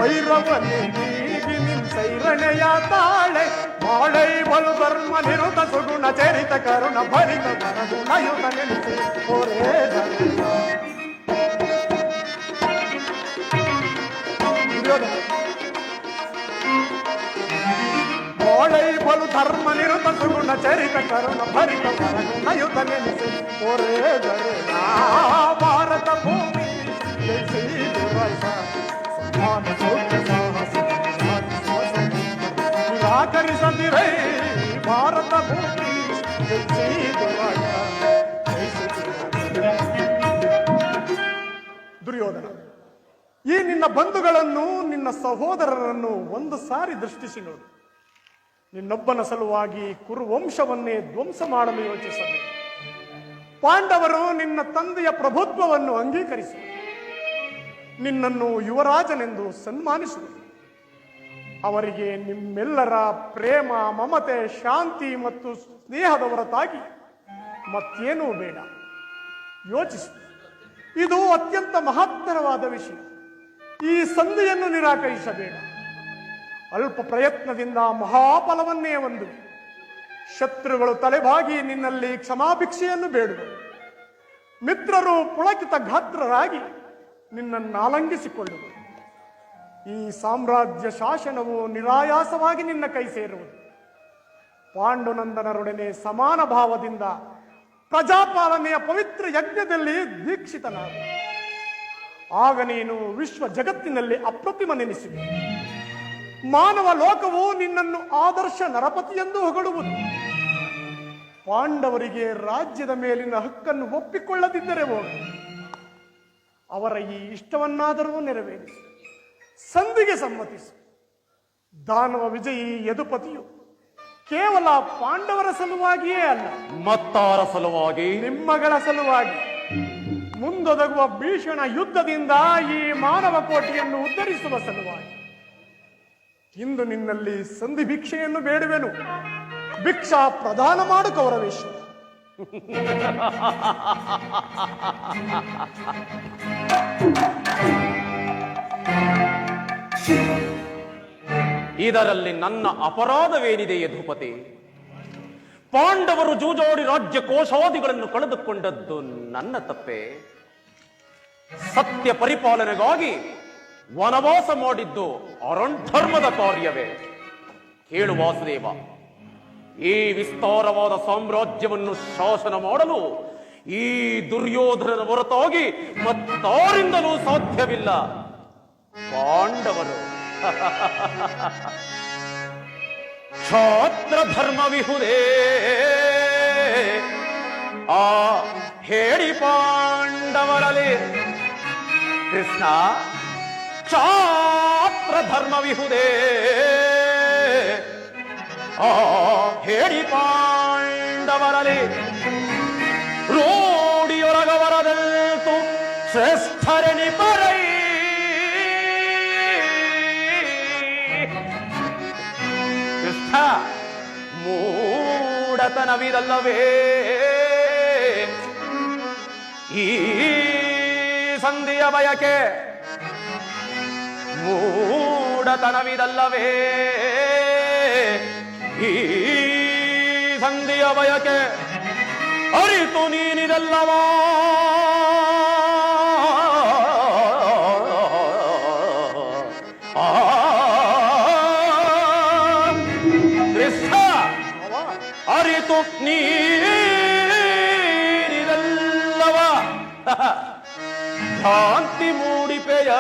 [SPEAKER 5] ವೈರವನ್ನೇ ನೀಗಿ ನಿನ್ ಸೈರಣೆಯ ತಾಳೆ, ಬಾಳೈ ಬಲು ಧರ್ಮ ನಿರುತ ಸುಗುಣ ಚರಿತ ಕರುಣ ಭರಿತ ಗುಣಯುತ ನೆನೆಸಿ ಹೊರೇ ಬಾಳೈ ಬಲು ಧರ್ಮ ನಿರುತ ಸುಗುಣ ಚರಿತ ಕರುಣ ಭರಿತ ಗುಣಯುತ ನೆನೆಸಿ ಹೊರೇ ಭಾರತ ಭೂಮಿ ನಿರಾಕರಿಸದಿರೈ ಭಾರತ ಭೂಮಿ. ದುರ್ಯೋಧನ, ಈ ನಿನ್ನ ಬಂಧುಗಳನ್ನು, ನಿನ್ನ ಸಹೋದರರನ್ನು ಒಂದು ಸಾರಿ ದೃಷ್ಟಿಸಿ ನೋಡು. ನಿನ್ನೊಬ್ಬನ ಸಲುವಾಗಿ ಕುರುವಂಶವನ್ನೇ ಧ್ವಂಸ ಮಾಡಲು ಯೋಚಿಸಬೇಕು. ಪಾಂಡವರು ನಿನ್ನ ತಂದೆಯ ಪ್ರಭುತ್ವವನ್ನು ಅಂಗೀಕರಿಸು, ನಿನ್ನನ್ನು ಯುವರಾಜನೆಂದು ಸನ್ಮಾನಿಸುವರು. ಅವರಿಗೆ ನಿಮ್ಮೆಲ್ಲರ ಪ್ರೇಮ, ಮಮತೆ, ಶಾಂತಿ ಮತ್ತು ಸ್ನೇಹದ ಹೊರತಾಗಿ ಮತ್ತೇನೂ ಬೇಡ. ಯೋಚಿಸು, ಇದು ಅತ್ಯಂತ ಮಹತ್ತರವಾದ ವಿಷಯ. ಈ ಸಂಧಿಯನ್ನು ನಿರಾಕರಿಸಬೇಡ. ಅಲ್ಪ ಪ್ರಯತ್ನದಿಂದ ಮಹಾಫಲವನ್ನೇ ಒಂದು. ಶತ್ರುಗಳು ತಲೆಬಾಗಿ ನಿನ್ನಲ್ಲಿ ಕ್ಷಮಾಭಿಕ್ಷೆಯನ್ನು ಬೇಡುವರು. ಮಿತ್ರರು ಪುಳಕಿತ ಗಾತ್ರರಾಗಿ ನಿನ್ನನ್ನು ಆಲಂಗಿಸಿಕೊಳ್ಳುವರು. ಈ ಸಾಮ್ರಾಜ್ಯ ಶಾಸನವು ನಿರಾಯಾಸವಾಗಿ ನಿನ್ನ ಕೈ ಸೇರುವುದು. ಪಾಂಡುನಂದನರೊಡನೆ ಸಮಾನ ಭಾವದಿಂದ ಪ್ರಜಾಪಾಲನೆಯ ಪವಿತ್ರ ಯಜ್ಞದಲ್ಲಿ ದೀಕ್ಷಿತನಾದ. ಆಗ ನೀನು ವಿಶ್ವ ಜಗತ್ತಿನಲ್ಲಿ ಅಪ್ರತಿಮನೆನಿಸುವೆ. ಮಾನವ ಲೋಕವು ನಿನ್ನನ್ನು ಆದರ್ಶ ನರಪತಿ ಎಂದು ಹೊಗಳುವುದು. ಪಾಂಡವರಿಗೆ ರಾಜ್ಯದ ಮೇಲಿನ ಹಕ್ಕನ್ನು ಒಪ್ಪಿಕೊಳ್ಳದಿದ್ದರೆ ಹೋಗಿ ಅವರ ಈ ಇಷ್ಟವನ್ನಾದರೂ ನೆರವೇರಿಸು. ಸಂಧಿಗೆ ಸಮ್ಮತಿಸು. ದಾನವ ವಿಜಯಿ ಯದುಪತಿಯು ಕೇವಲ ಪಾಂಡವರ ಸಲುವಾಗಿಯೇ ಅಲ್ಲ,
[SPEAKER 2] ಮತ್ತಾರ ಸಲುವಾಗಿ?
[SPEAKER 5] ನಿಮ್ಮಗಳ ಸಲುವಾಗಿ. ಮುಂದೊದಗುವ ಭೀಷಣ ಯುದ್ಧದಿಂದ ಈ ಮಾನವ ಕೋಟಿಯನ್ನು ಉದ್ಧರಿಸುವ ಸಲುವಾಗಿ ಇಂದು ನಿನ್ನಲ್ಲಿ ಸಂಧಿ ಭಿಕ್ಷೆಯನ್ನು ಬೇಡುವೆನು. ಭಿಕ್ಷಾ ಪ್ರದಾನ ಮಾಡು ಕೌರವೇಶ್ವರ.
[SPEAKER 2] ಇದರಲ್ಲಿ ನನ್ನ ಅಪರಾಧವೇನಿದೆ ಯದುಪತಿ? ಪಾಂಡವರು ಜೂಜೋಡಿ ರಾಜ್ಯ ಕೋಶಾದಿಗಳನ್ನು ಕಳೆದುಕೊಂಡದ್ದು ನನ್ನ ತಪ್ಪೆ. ಸತ್ಯ ಪರಿಪಾಲನೆಗಾಗಿ ವನವಾಸ ಮಾಡಿದ್ದು ಅರಣಧರ್ಮದ ಕಾರ್ಯವೇ. ಕೇಳು ವಾಸುದೇವ, ಈ ವಿಸ್ತಾರವಾದ ಸಾಮ್ರಾಜ್ಯವನ್ನು ಶಾಸನ ಮಾಡಲು ಈ ದುರ್ಯೋಧನನ ಹೊರತಾಗಿ ಮತ್ತಾರಿಂದಲೂ ಸಾಧ್ಯವಿಲ್ಲ. ಪಾಂಡವರು ಕ್ಷಾತ್ರ ಧರ್ಮವಿಹುದೇ ಆ ಹೇಳಿ ಪಾಂಡವರಲ್ಲಿ ಕೃಷ್ಣ. ಕ್ಷಾತ್ರ ಧರ್ಮವಿಹುದೇ ಆ ಹೇಳಿ ಪಾಂಡವರಲ್ಲಿ ರೂಢಿಯೊರಗವರದಲ್ತು ಶ್ರೇಷ್ಠರೆನಿ ಪರೈ. ಕೃಷ್ಣ, ಮೂಢತನವಿದಲ್ಲವೇ ಈ ಸಂಧಿಯ ಬಯಕೆ? ಮೂಢತನವಿದಲ್ಲವೇ ಈ ಸಂಧಿಯ ಬಯಕೆ? ಅರಿತು ನೀನಿದಲ್ಲವಾ ಕೃಷ್ಣ, ಅರಿತು ನೀನಿದಲ್ಲವ ಭ್ರಾಂತಿ ಮೂಡಿಪೆಯ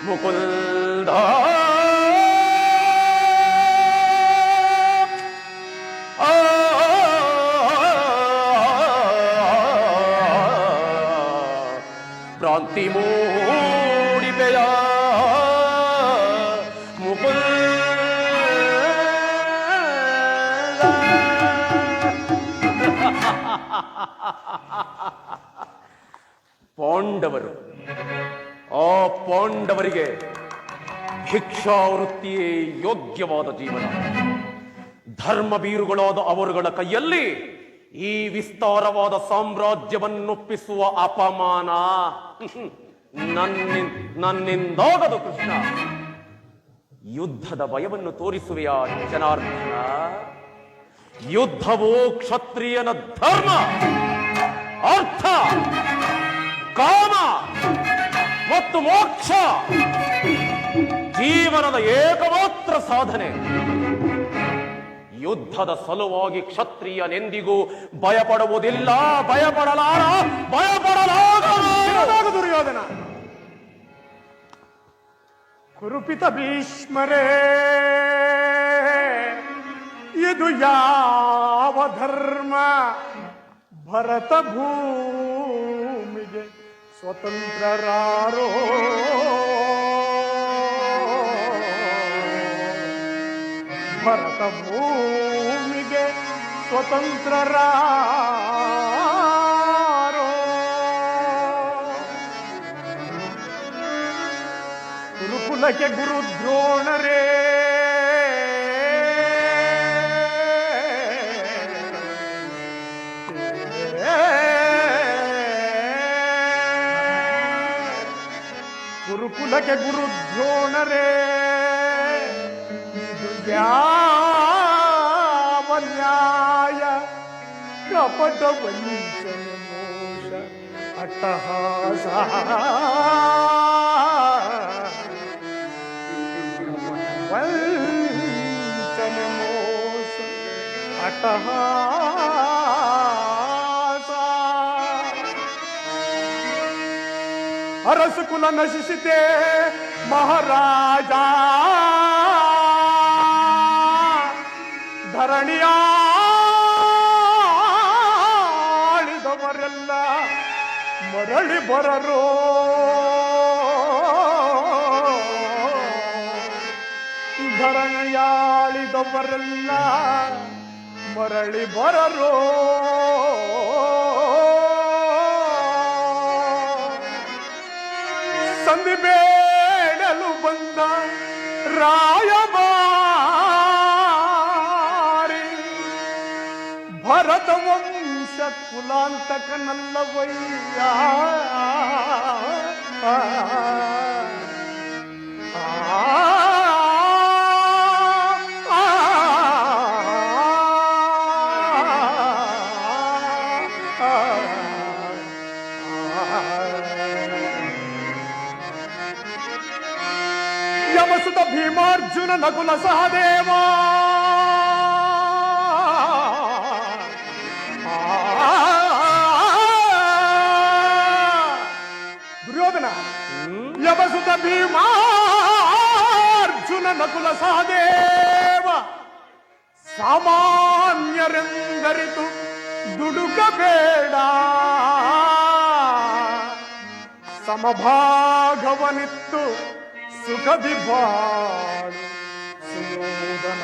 [SPEAKER 2] ಮುಕುಂದ. ಭ್ರಾಂತಿ ಮೂಡಿಪೆಯ ಮುಕುಂದ. ಪಾಂಡವರು, ಆ ಪಾಂಡವರಿಗೆ ಭಿಕ್ಷಾವೃತ್ತಿಯೇ ಯೋಗ್ಯವಾದ ಜೀವನ. ಧರ್ಮ ಬೀರುಗಳಾದ ಅವರುಗಳ ಕೈಯಲ್ಲಿ ಈ ವಿಸ್ತಾರವಾದ ಸಾಮ್ರಾಜ್ಯವನ್ನೊಪ್ಪಿಸುವ ಅಪಮಾನ ನನ್ನಿಂದಾಗದು ಕೃಷ್ಣ. ಯುದ್ಧದ ಭಯವನ್ನು ತೋರಿಸುವೆಯಾ ಜನಾರ್ದನ? ಯುದ್ಧವೋ ಕ್ಷತ್ರಿಯನ ಧರ್ಮ, ಅರ್ಥ, ಕಾಮ ಮತ್ತು ಮೋಕ್ಷ, ಜೀವನದ ಏಕಮಾತ್ರ ಸಾಧನೆ. ಯುದ್ಧದ ಸಲುವಾಗಿ ಕ್ಷತ್ರಿಯನೆಂದಿಗೂ ಭಯಪಡುವುದಿಲ್ಲ, ಭಯಪಡಲಾರ, ಭಯಪಡಲಾಗ.
[SPEAKER 5] ದುರ್ಯೋಧನ, ಕುರುಪಿತ ಭೀಷ್ಮರೇ, ಇದು ಯಾವ ಧರ್ಮ? ಭರತ ಭೂಮಿಗೆ ಸ್ವತಂತ್ರರಾರೋ, ಭರತ ಭೂಮಿಗೆ ಸ್ವತಂತ್ರರಾರೋ. ಗುರುಕುಲಕ್ಕೆ ಗುರು ದ್ರೋಣರೇ, ಗುರುಕುಲಕ್ಕೆ ಗುರು ದ್ರೋಣರೇ, ಇದು ಯಾವ ನ್ಯಾಯ? ಕಪಟ ವಂಚನೆ ಮೋಸ ಅಟ್ಟಹಾಸ, ವಂಚನೆ ಮೋಸ ಅಟ್ಟಹಾಸ. ಅರಸು ಕುಲ ನಶಿಸಿತೆ ಮಹಾರಾಜ, ಧರಣಿಯಾಳಿದವರೆಲ್ಲ ಮರಳಿ ಬರರೋ. ಧರಣಿಯಾಳಿದವರೆಲ್ಲ ಮರಳಿ ಬರರೋ. ಸಂಧಿ ಬೇಡಲು ಬಂದ ರಾಯಭಾರಿ ಭರತ ವಂಶ ಕುಲಾಂತಕನಲ್ಲವಯ್ಯ. ಯಮಸುತ ಭೀಮಾರ್ಜುನ ನಕುಲ ಸಹದೇವ ದುರ್ಯೋಧನ. ಯಮಸುತ ಭೀಮಾರ್ಜುನ ನಕುಲ ಸಹದೇವ ಸಾಮಾನ್ಯರೆಂದರಿತು ದುಡುಕಬೇಡ. ಸಮಭಾಗವನಿತ್ತು ಸುಖದಿ ಬಾಳು ಸುಯೋಧನ.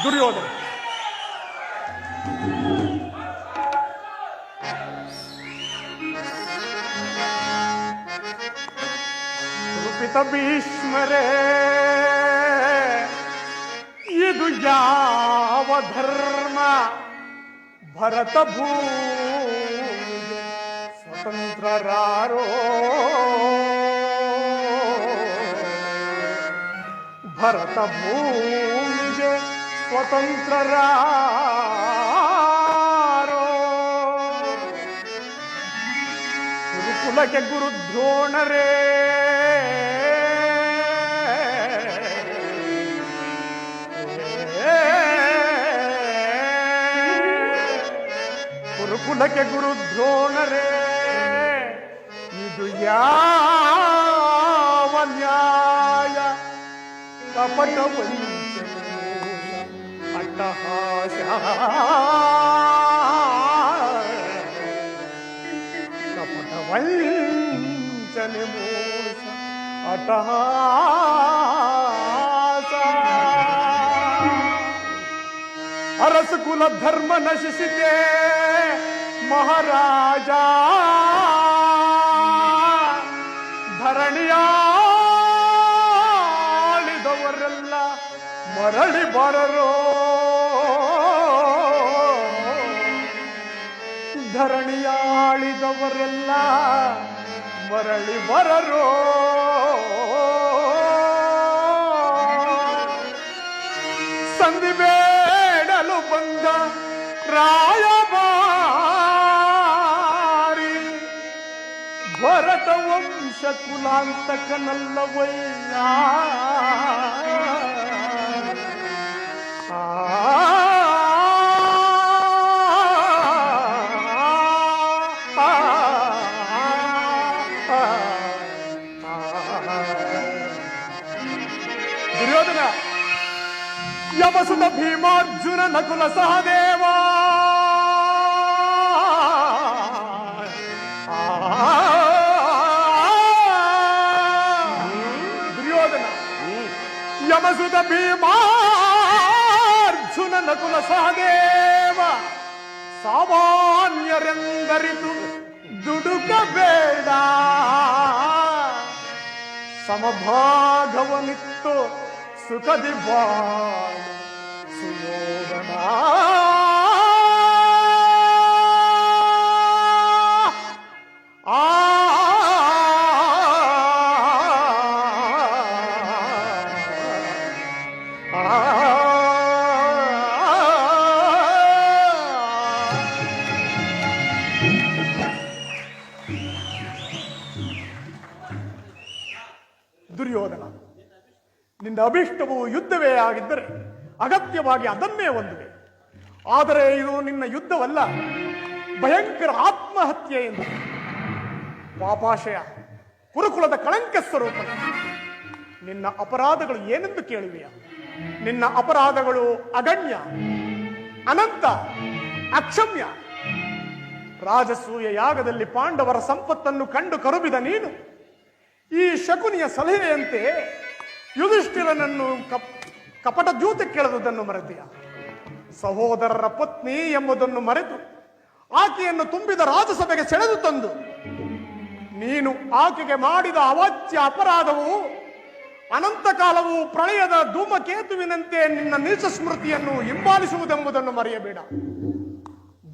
[SPEAKER 5] ದುರ್ಯೋಧನ, ರೂಪಿತ ಭೀಷ್ಮರೇ, ಇದು ಯಾವ ಧರ್ಮ? ಭರತ ಭೂಮಿಗೆ ಸ್ವತಂತ್ರರಾರೋ, ಭರತ ಭೂಮಿಗೆ ಸ್ವತಂತ್ರರಾರೋ. ಗುರುಕುಲಕ್ಕೆ ಗುರುದ್ರೋಣರೇ, ಗುರುಕುಲಕ್ಕೆ ಗುರುದ್ರೋಣರೇ, ಇದು ಯಾವ ನ್ಯಾಯ? ಕಪಟ ಅಟ್ಟಹಾಸ, ಕಪಟ ವಂಚನೆ ಮೋಸ ಅಟ್ಟಹಾಸ. ಅರಸ ಕುಲ ಧರ್ಮ ನಶಿಸಿದೆ ಮಹಾರಾಜ, ಧರಣಿಯಾಳಿದವರೆಲ್ಲ ಮರಳಿ ಬರರೋ, ಧರಣಿಯಾಳಿದವರೆಲ್ಲ ಮರಳಿ ಬರರೋ. ಸಂಧಿ ಬೇಡಲು ಬಂದ ರಾಯಭಾರಿ ಭರತ ವಂಶ ಕುಲಾಂತಕನಲ್ಲವಯ್ಯ. ದುರ್ಯೋಧನ, ಯಮಸುತ ಭೀಮಾರ್ಜುನ ನಕುಲ ಸಹದೇವ ದುರ್ಯೋಧನ, ಯಮಸುತ ಭೀಮಾರ್ಜುನ ನಕುಲ ಸಹದೇವ ಸಾಮಾನ್ಯರೆಂದರಿತು ದುಡುಕಬೇಡ. ಸಮಭಾಗವನಿತ್ತು ಸುಖದಿ ಬಾಳು ಸುಯೋಧನ. ದುರ್ಯೋಧನ, ನಿನ್ನ ಅಭಿಷ್ಟವು ಯುದ್ಧವೇ ಆಗಿದ್ದರೆ ಅಗತ್ಯವಾಗಿ ಅದನ್ನೇ ಹೊಂದುವೆ. ಆದರೆ ಇದು ನಿನ್ನ ಯುದ್ಧವಲ್ಲ, ಭಯಂಕರ ಆತ್ಮಹತ್ಯೆ ಎಂದು. ಪಾಪಾಶಯ, ಕುರುಕುಲದ ಕಳಂಕ ಸ್ವರೂಪ. ನಿನ್ನ ಅಪರಾಧಗಳು ಏನೆಂದು ಕೇಳುವೆಯ? ನಿನ್ನ ಅಪರಾಧಗಳು ಅಗಣ್ಯ. ಅನಂತ, ಅಕ್ಷಮ್ಯ. ರಾಜಸೂಯ ಯಾಗದಲ್ಲಿ ಪಾಂಡವರ ಸಂಪತ್ತನ್ನು ಕಂಡು ಕರುಬಿದ ನೀನು ಈ ಶಕುನಿಯ ಸಲಹೆಯಂತೆ ಯುಧಿಷ್ಠಿರನನ್ನು ಕಪಟ ಜೂತೆ ಕೆಳೆದುದನ್ನು ಮರೆತೆಯ. ಸಹೋದರರ ಪತ್ನಿ ಎಂಬುದನ್ನು ಮರೆತು ಆಕೆಯನ್ನು ತುಂಬಿದ ರಾಜಸಭೆಗೆ ಸೆಳೆದು ತಂದು ನೀನು ಆಕೆಗೆ ಮಾಡಿದ ಅವಾಚ್ಯ ಅಪರಾಧವು ಅನಂತ ಕಾಲವು ಪ್ರಳಯದ ಧೂಮಕೇತುವಿನಂತೆ ನಿನ್ನ ನೀಚ ಸ್ಮೃತಿಯನ್ನು ಹಿಂಬಾಲಿಸುವುದೆಂಬುದನ್ನು ಮರೆಯಬೇಡ.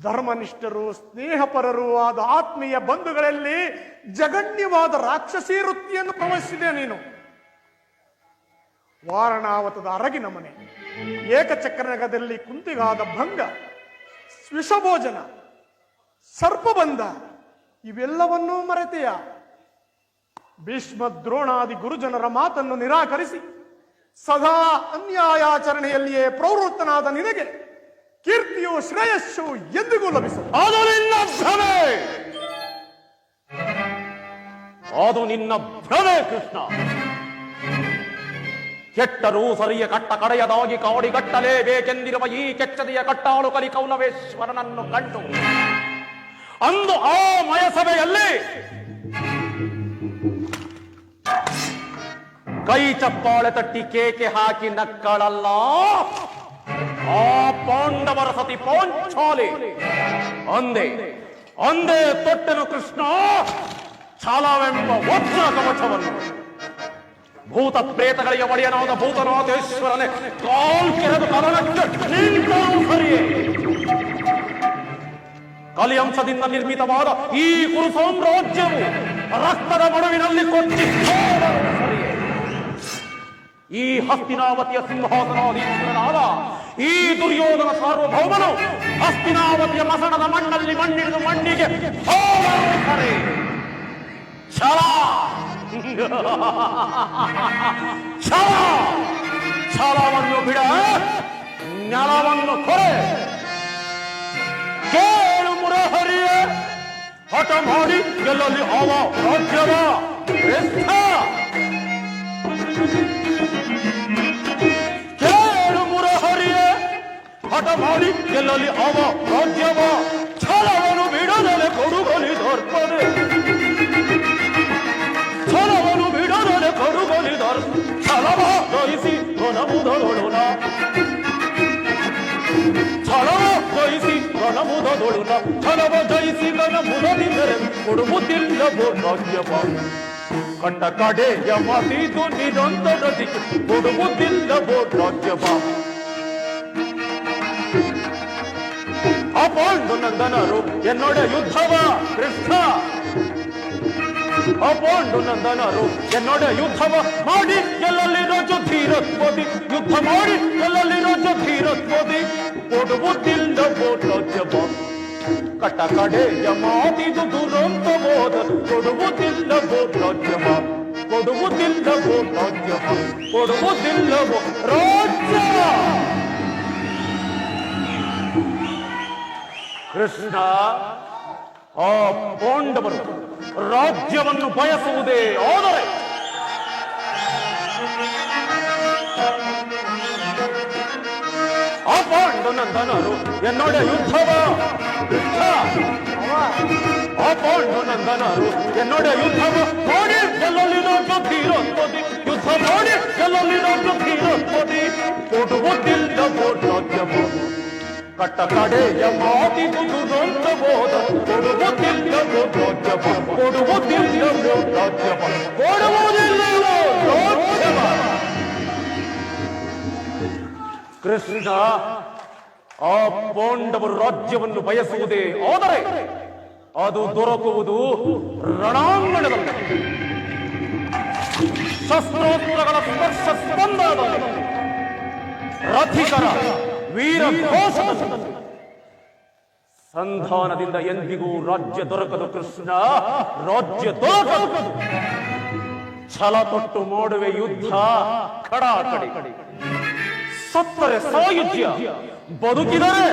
[SPEAKER 5] ಧರ್ಮನಿಷ್ಠರು, ಸ್ನೇಹಪರರು ಆದ ಆತ್ಮೀಯ ಬಂಧುಗಳಲ್ಲಿ ಜಗಣ್ಯವಾದ ರಾಕ್ಷಸೀ ವೃತ್ತಿಯನ್ನು ಪ್ರವಹಿಸಿದೆ ನೀನು. ವಾರಣಾವತದ ಅರಗಿನ ಮನೆ, ಏಕಚಕ್ರನಗದಲ್ಲಿ ಕುಂತಿಗಾದ ಭಂಗ, ವಿಷಭೋಜನ, ಸರ್ಪಬಂಧ ಇವೆಲ್ಲವನ್ನೂ ಮರೆತೆಯ. ಭೀಷ್ಮ ದ್ರೋಣಾದಿ ಗುರುಜನರ ಮಾತನ್ನು ನಿರಾಕರಿಸಿ ಸದಾ ಅನ್ಯಾಯಾಚರಣೆಯಲ್ಲಿಯೇ ಪ್ರವೃತ್ತನಾದ ನಿನಗೆ ಕೀರ್ತಿಯು ಶ್ರೇಯಸ್ಸು ಎಂದಿಗೂ ಲಭಿಸದು.
[SPEAKER 2] ಅದು ನಿನ್ನ ಭ್ರಮೆ, ಅದು ನಿನ್ನ ಭ್ರಮೆ ಕೃಷ್ಣ. ಕೆಟ್ಟರೂ ಸರಿಯ ಕಟ್ಟ ಕಡೆಯದಾಗಿ ಕಾಡಿಗಟ್ಟಲೇಬೇಕೆಂದಿರುವ ಈ ಕೆಚ್ಚದೆಯ ಕಟ್ಟಾಳು ಕಲಿ ಕೌಲವೇಶ್ವರನನ್ನು ಕಂಡು ಅಂದು ಆ ಮಯಸಭೆಯಲ್ಲಿ ಕೈ ಚಪ್ಪಾಳೆ ತಟ್ಟಿ ಕೇಕೆ ಹಾಕಿ ನಕ್ಕಳಲ್ಲ ಆ ಪಾಂಡವರ ಸತಿ ಪಾಂಚಾಲಿ. ಅಂದೇ ಅಂದೇ ತೊಟ್ಟನು ಕೃಷ್ಣ ಛಲವೆಂಬ ವಜ್ರ ಕವಚವನ್ನು. ಭೂತ ಪ್ರೇತಗಳಿಗೆ ಒಡೆಯನಾದ ಭೂತನಾಥೇಶ್ವರನೇ ಕಾಲ್ ಕೆರೆದು ಕದನಕ್ಕೆ ನಿಂತರೂ ಸರಿಯೇ. ಕಲಿಯಂಶದಿಂದ ನಿರ್ಮಿತವಾದ ಈ ಕುರು ಸಾಮ್ರಾಜ್ಯವು ರಕ್ತದ ಮಡುವಿನಲ್ಲಿ ಕೊಚ್ಚಿ ಸರಿಯೇ. ಈ ಹಸ್ತಿನಾವತಿಯ ಸಿಂಹಾಸನಾಧೀಶ್ವರನಾದ ಈ ದುರ್ಯೋಧನ ಸಾರ್ವಭೌಮನು ಹಸ್ತಿನಾವತಿಯ ಮಸಣದ ಮಣ್ಣಲ್ಲಿ ಮಣ್ಣಿಡಿದು ಮಣ್ಣಿಗೆ ಸರಿ. ಛಲ ಛಲ ಛಲವನ್ನು ಬಿಡ, ನೆಲವನ್ನು ಕೊರೆ. ಕೇಳು ಮುರಹರಿಯ ಹಠ ಮಾಡಿ ಗೆಲ್ಲಲಿ ಅವ ರಾಜ್ಯವ ಶ್ರೇಷ್ಠ. ಕೇಳು ಮುರಹರಿಯ ಹಠ ಮಾಡಿ ಗೆಲ್ಲಲಿ ಅವ ರಾಜ್ಯವ. ಛಲವನ್ನು ಬಿಡದಲೆ ಕೊಡುಗಲಿ ದರ್ಪದೆ, ಛಲವನ್ನು ಬಿಡದಲೆ ಕೊಡುಗಲಿ ದರ್ಪ. ಛಲವ ಜಯಿಸಿ ಘನಮುದೊಳುನ, ಛಲವ ಜಯಿಸಿ ಘನಮುದೊಳುನ. ಛಲವ ಜಯಿಸಿ ಘನಮುದದಿದ್ದರೆ ಕೊಡುವುದಿಲ್ಲವೋ ರಾಜ್ಯವ. ಕಂಡ ಕಡೆಯ ಮಾತಿದು ನಿರಂತರದಿಗೆ ಕೊಡುವುದಿಲ್ಲವೋ ರಾಜ್ಯವ. ಆ ಪಾಂಡುನಂದನರು ಎನ್ನೊಡ ಯುದ್ಧವ ಕೃಷ್ಣ. ಆ ಪಾಂಡುನಂದನರು ಎನ್ನೊಡ ಯುದ್ಧವ ಮಾಡಿ ಎಲ್ಲಲ್ಲಿ ರಾಜ ಧೀರತ್ವದಿ. ಯುದ್ಧ ಮಾಡಿ ಎಲ್ಲಲ್ಲಿ ರಾಜ ಧೀರತ್ವದಿ ಕೊಡುವುದಿಲ್ಲವೋ ರಾಜ್ಯವ. ಕಟ್ಟ ಕಡೆಯ ಮಾತಿದು ದುರಂತಬೋಧ ಕೊಡುವುದಿಲ್ಲವೋ ರಾಜ್ಯವ. ಕೊಡುವುದಿಲ್ಲವೋ ರಾಜ್ಯವ. ಕೊಡುವುದಿಲ್ಲವೋ ರಾಜ್ಯವ. ಕೃಷ್ಣ, ಆ ಪಾಂಡವರು ರಾಜ್ಯವನ್ನು ಬಯಸುವುದೇ ಆದರೆ ಆ ಪಾಂಡುನಂದನರು ಎನ್ನೊಡ ಯುದ್ಧವ ಕೃಷ್ಣ. ಆ ಪಾಂಡುನಂದನರು ಎನ್ನೊಡ ಯುದ್ಧವ ಮಾಡಿ ಎಲ್ಲಲ್ಲಿ ರಾಜ ಧೀರತ್ವದಿ. ಯುದ್ಧ ಮಾಡಿ ಎಲ್ಲಲ್ಲಿ ರಾಜ ಧೀರತ್ವದಿ ಕೊಡುವುದಿಲ್ಲವೋ ರಾಜ್ಯವ. ಕಟ್ಟ ಕಡೆಯ ಮಾತಿದು ದುರಂತಬೋಧ ಕೊಡುವುದಿಲ್ಲವೋ ರಾಜ್ಯವ. ಕೊಡುವುದಿಲ್ಲವೋ ರಾಜ್ಯವ. ಕೊಡುವುದಿಲ್ಲವೋ ರಾಜ್ಯವ. ಕೃಷ್ಣ, ಆ ಪಾಂಡವರು ರಾಜ್ಯವನ್ನು ಬಯಸುವುದೇ ಆದರೆ ಅದು ದೊರಕುವುದು ರಣಾಂಗಣದಲ್ಲಿ, ಶಸ್ತ್ರೋಸ್ತ್ರಗಳ ಸ್ಪರ್ಶ ಸ್ಪಂದನದಲ್ಲಿ, ರಥಿಕರ ವೀರ ಘೋಷದಲ್ಲಿ. ಸಂಧಾನದಿಂದ ಎಂದಿಗೂ ರಾಜ್ಯ ದೊರಕದು ಕೃಷ್ಣ, ರಾಜ್ಯ ದೊರಕದು. ಛಲ ತೊಟ್ಟು ಮಾಡುವೆ ಯುದ್ಧ ಕಡಾಕಡಿ. ಸತ್ತರೆ ಸಾಯುಜ್ಯ, ಬದುಕಿದರೆ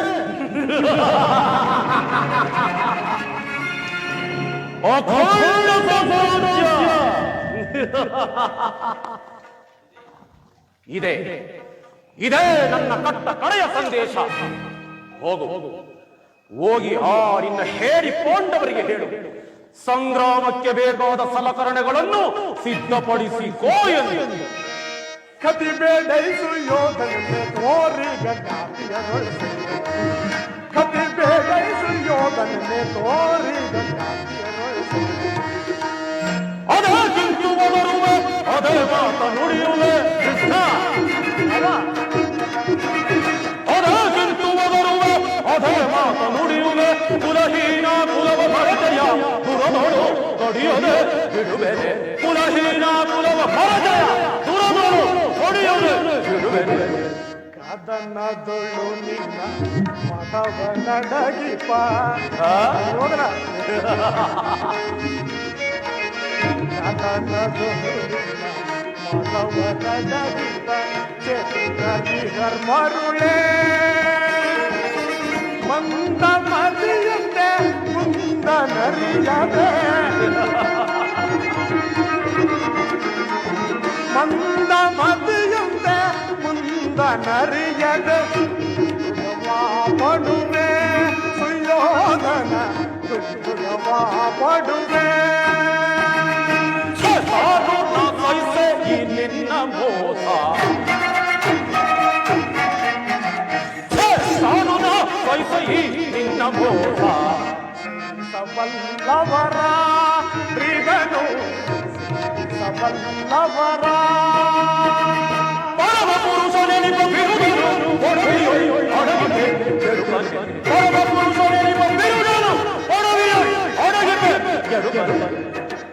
[SPEAKER 2] ಅಖಂಡ ಸಾಮ್ರಾಜ್ಯ. ಇದೇ ಇದೇ ನನ್ನ ಕಟ್ಟ ಕಡೆಯ ಸಂದೇಶ. ಹೋಗು ಹೋಗಿ ಆ ನಿನ್ನ ಹೇರಿ ಪಾಂಡವರಿಗೆ ಹೇಳು, ಸಂಗ್ರಾಮಕ್ಕೆ ಬೇಕಾದ ಸಲಕರಣೆಗಳನ್ನು ಸಿದ್ಧಪಡಿಸಿಕೋ ಎಂದು.
[SPEAKER 5] ಕತಿ ಬೇಡೈಸು ಯೋಧನೆ ತೋರಿ ಗಂಗಾತಿಯರೊಳಿಸು, ಕತಿ ಬೇಡೈಸು ಯೋಧನೆ ತೋರಿ ಗಂಗಾತಿಯರೊಳಿಸು.
[SPEAKER 2] ಅದಕ್ಕಿಂತ ಬರುವೆ ಅದೇ ಮಾತ ನುಡಿಯುವೆ ಕೃಷ್ಣ, ಅದಕ್ಕಿಂತ ಬರುವೆ ಅದೇ ಮಾತ ನುಡಿಯುವೆ. ಕುಲಹೀನ ಕುಲವ ಭರತೆಯ ದುರದೊಳು ತೊಡಿಯದೆ ಬಿಡುವೆನೆ, ಕುಲಹೀನ ಕುಲವ ಭರತೆಯ ದುರದೊಳು ತೊಡಿಯದೆ ಬಿಡುವೆನೆ.
[SPEAKER 5] ಕದನದೊಳು ನಿನ್ನ ಮದವನಡಗಿಪ ಯೋಧನ, ಕದನದೊಳು ನಿನ್ನ ಮದವನಡಗಿಪ ಚೆನ್ನದಿಗರ್ ಮರುಳೇ ಮಂದ ಮದಿಯಂತೆ ಮುಂದ ನರಿಯದೆ, ಮಂದ ಮದಿಯಂತೆ ಮುಂದ ನರಿಯದೆ ಪಡುವೆ ಸುಯೋಧನ ಪಡುವೆ.
[SPEAKER 2] ಈ ನಿನ್ನ ಮೋಸ ನಿನ್ನ ಮೋಸ,
[SPEAKER 5] ಸಬಲ್ಲವರ ಪ್ರಿಗನು ಸಬಲ್ಲವರ
[SPEAKER 2] ಪರಮ ಪುರುಷನೆನಿಪ ಬಿರುದನು ಒಡವಿಯೋ ಅಡಗಿದೆ ಗೆಡುಗನೆ, ಪರಮ ಪುರುಷನೆನಿಪ ಬಿರುದನು ಒಡವಿಯೋ ಅಡಗಿದೆ ಗೆಡುಗನೆ.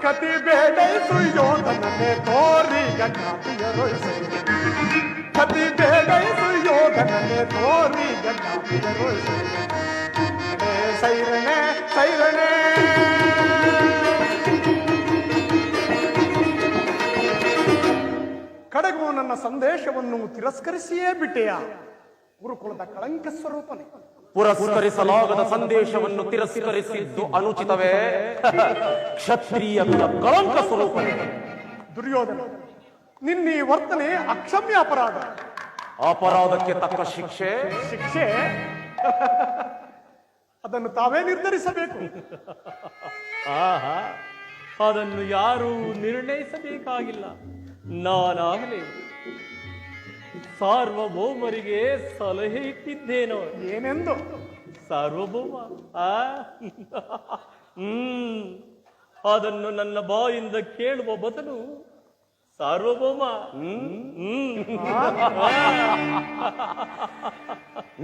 [SPEAKER 5] ಕತಿ ಬೇಡೈಸು ಯೋಧನನೆ ತೋರಿ ಗಂಗಾತಿಯರೊಳಿಸು, ಕತಿ ಬೇಡೈಸು ಯೋಧನನೆ ತೋರಿ ಗಂಗಾತಿಯರೊಳಿಸು. ಸೈರಣೆ ಸೈರಣೆ ಕಡೆಗೂ ನನ್ನ ಸಂದೇಶವನ್ನು ತಿರಸ್ಕರಿಸಿಯೇ ಬಿಟ್ಟೆಯಾ? ಗುರುಕುಲದ ಕಳಂಕ ಸ್ವರೂಪನೆ.
[SPEAKER 2] ಪುರಸ್ಕರಿಸಲಾಗದ ಸಂದೇಶವನ್ನು ತಿರಸ್ಕರಿಸಿದ್ದು ಅನುಚಿತವೇ? ಕ್ಷತ್ರಿಯ ಕುಲ ಕಳಂಕ ಸ್ವರೂಪನೇ.
[SPEAKER 5] ದುರ್ಯೋಧನ, ನಿನ್ನ ಈ ವರ್ತನೆ ಅಕ್ಷಮ್ಯ ಅಪರಾಧ.
[SPEAKER 2] ಅಪರಾಧಕ್ಕೆ ತಕ್ಕ ಶಿಕ್ಷೆ
[SPEAKER 5] ಶಿಕ್ಷೆ ಅದನ್ನು ತಾವೇ ನಿರ್ಧರಿಸಬೇಕು.
[SPEAKER 10] ಆಹಾ, ಅದನ್ನು ಯಾರೂ ನಿರ್ಣಯಿಸಬೇಕಾಗಿಲ್ಲ. ನಾನಾಗಲೇ ಸಾರ್ವಭೌಮರಿಗೆ ಸಲಹೆ ಇಟ್ಟಿದ್ದೇನೋ.
[SPEAKER 5] ಏನೆಂದು?
[SPEAKER 10] ಸಾರ್ವಭೌಮ ಅದನ್ನು ನನ್ನ ಬಾಯಿಂದ ಕೇಳುವ ಬದಲು ಸಾರ್ವಭೌಮ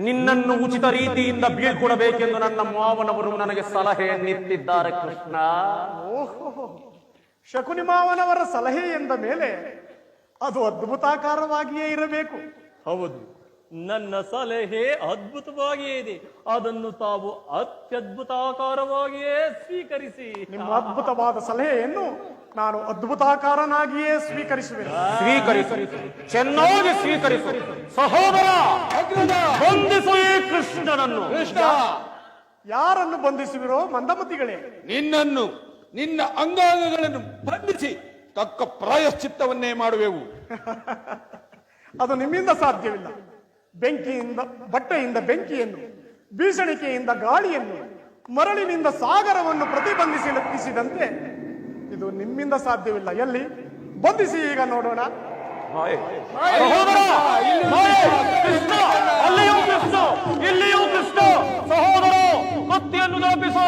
[SPEAKER 2] ನಿನ್ನನ್ನು ಉಚಿತ ರೀತಿಯಿಂದ ಬೀಳ್ಕೊಡಬೇಕೆಂದು ನನ್ನ ಮಾವನವರು ನನಗೆ ಸಲಹೆಯನ್ನಿತ್ತಿದ್ದಾರೆ ಕೃಷ್ಣ.
[SPEAKER 5] ಓಹೋ, ಶಕುನಿ ಮಾವನವರ ಸಲಹೆ ಎಂದ ಮೇಲೆ ಅದು ಅದ್ಭುತಾಕಾರವಾಗಿಯೇ ಇರಬೇಕು.
[SPEAKER 10] ಹೌದು, ನನ್ನ ಸಲಹೆ ಅದ್ಭುತವಾಗಿಯೇ ಇದೆ. ಅದನ್ನು ತಾವು ಅತ್ಯದ್ಭುತಾಕಾರವಾಗಿಯೇ ಸ್ವೀಕರಿಸಿ.
[SPEAKER 5] ನಿಮ್ಮ ಅದ್ಭುತವಾದ ಸಲಹೆಯನ್ನು ನಾನು ಅದ್ಭುತಾಕಾರನಾಗಿಯೇ ಸ್ವೀಕರಿಸುವೆ.
[SPEAKER 2] ಸ್ವೀಕರಿಸು, ಚೆನ್ನಾಗಿ ಸ್ವೀಕರಿಸು. ಸಹೋದರ, ಬಂಧಿಸು ಈ ಕೃಷ್ಣನನ್ನು.
[SPEAKER 1] ಕೃಷ್ಣ,
[SPEAKER 5] ಯಾರನ್ನು ಬಂಧಿಸುವಿರೋ ಮಂದಮತಿಗಳೇ?
[SPEAKER 1] ನಿನ್ನನ್ನು, ನಿನ್ನ ಅಂಗಾಂಗಗಳನ್ನು ಬಂಧಿಸಿ ತಕ್ಕ ಪ್ರಾಯಶ್ಚಿತ್ತವನ್ನೇ ಮಾಡುವೆವು.
[SPEAKER 5] ಅದು ನಿಮ್ಮಿಂದ ಸಾಧ್ಯವಿಲ್ಲ. ಬೆಂಕಿಯಿಂದ ಬಟ್ಟೆಯಿಂದ ಬೆಂಕಿಯನ್ನು, ಬೀಸಣಿಕೆಯಿಂದ ಗಾಳಿಯನ್ನು, ಮರಳಿನಿಂದ ಸಾಗರವನ್ನು ಪ್ರತಿಬಂಧಿಸಿದಂತೆ ಇದು ನಿಮ್ಮಿಂದ ಸಾಧ್ಯವಿಲ್ಲ. ಎಲ್ಲಿ ಬಂಧಿಸಿ ಈಗ ನೋಡೋಣ.
[SPEAKER 2] ಸಹೋದರ, ಕೃಷ್ಣ, ಅಲ್ಲಿಯೂ ಕೃಷ್ಣ, ಇಲ್ಲಿಯೂ ಕೃಷ್ಣ. ಸಹೋದರ, ಕತ್ತಿಯನ್ನು ದಾಪಿಸು.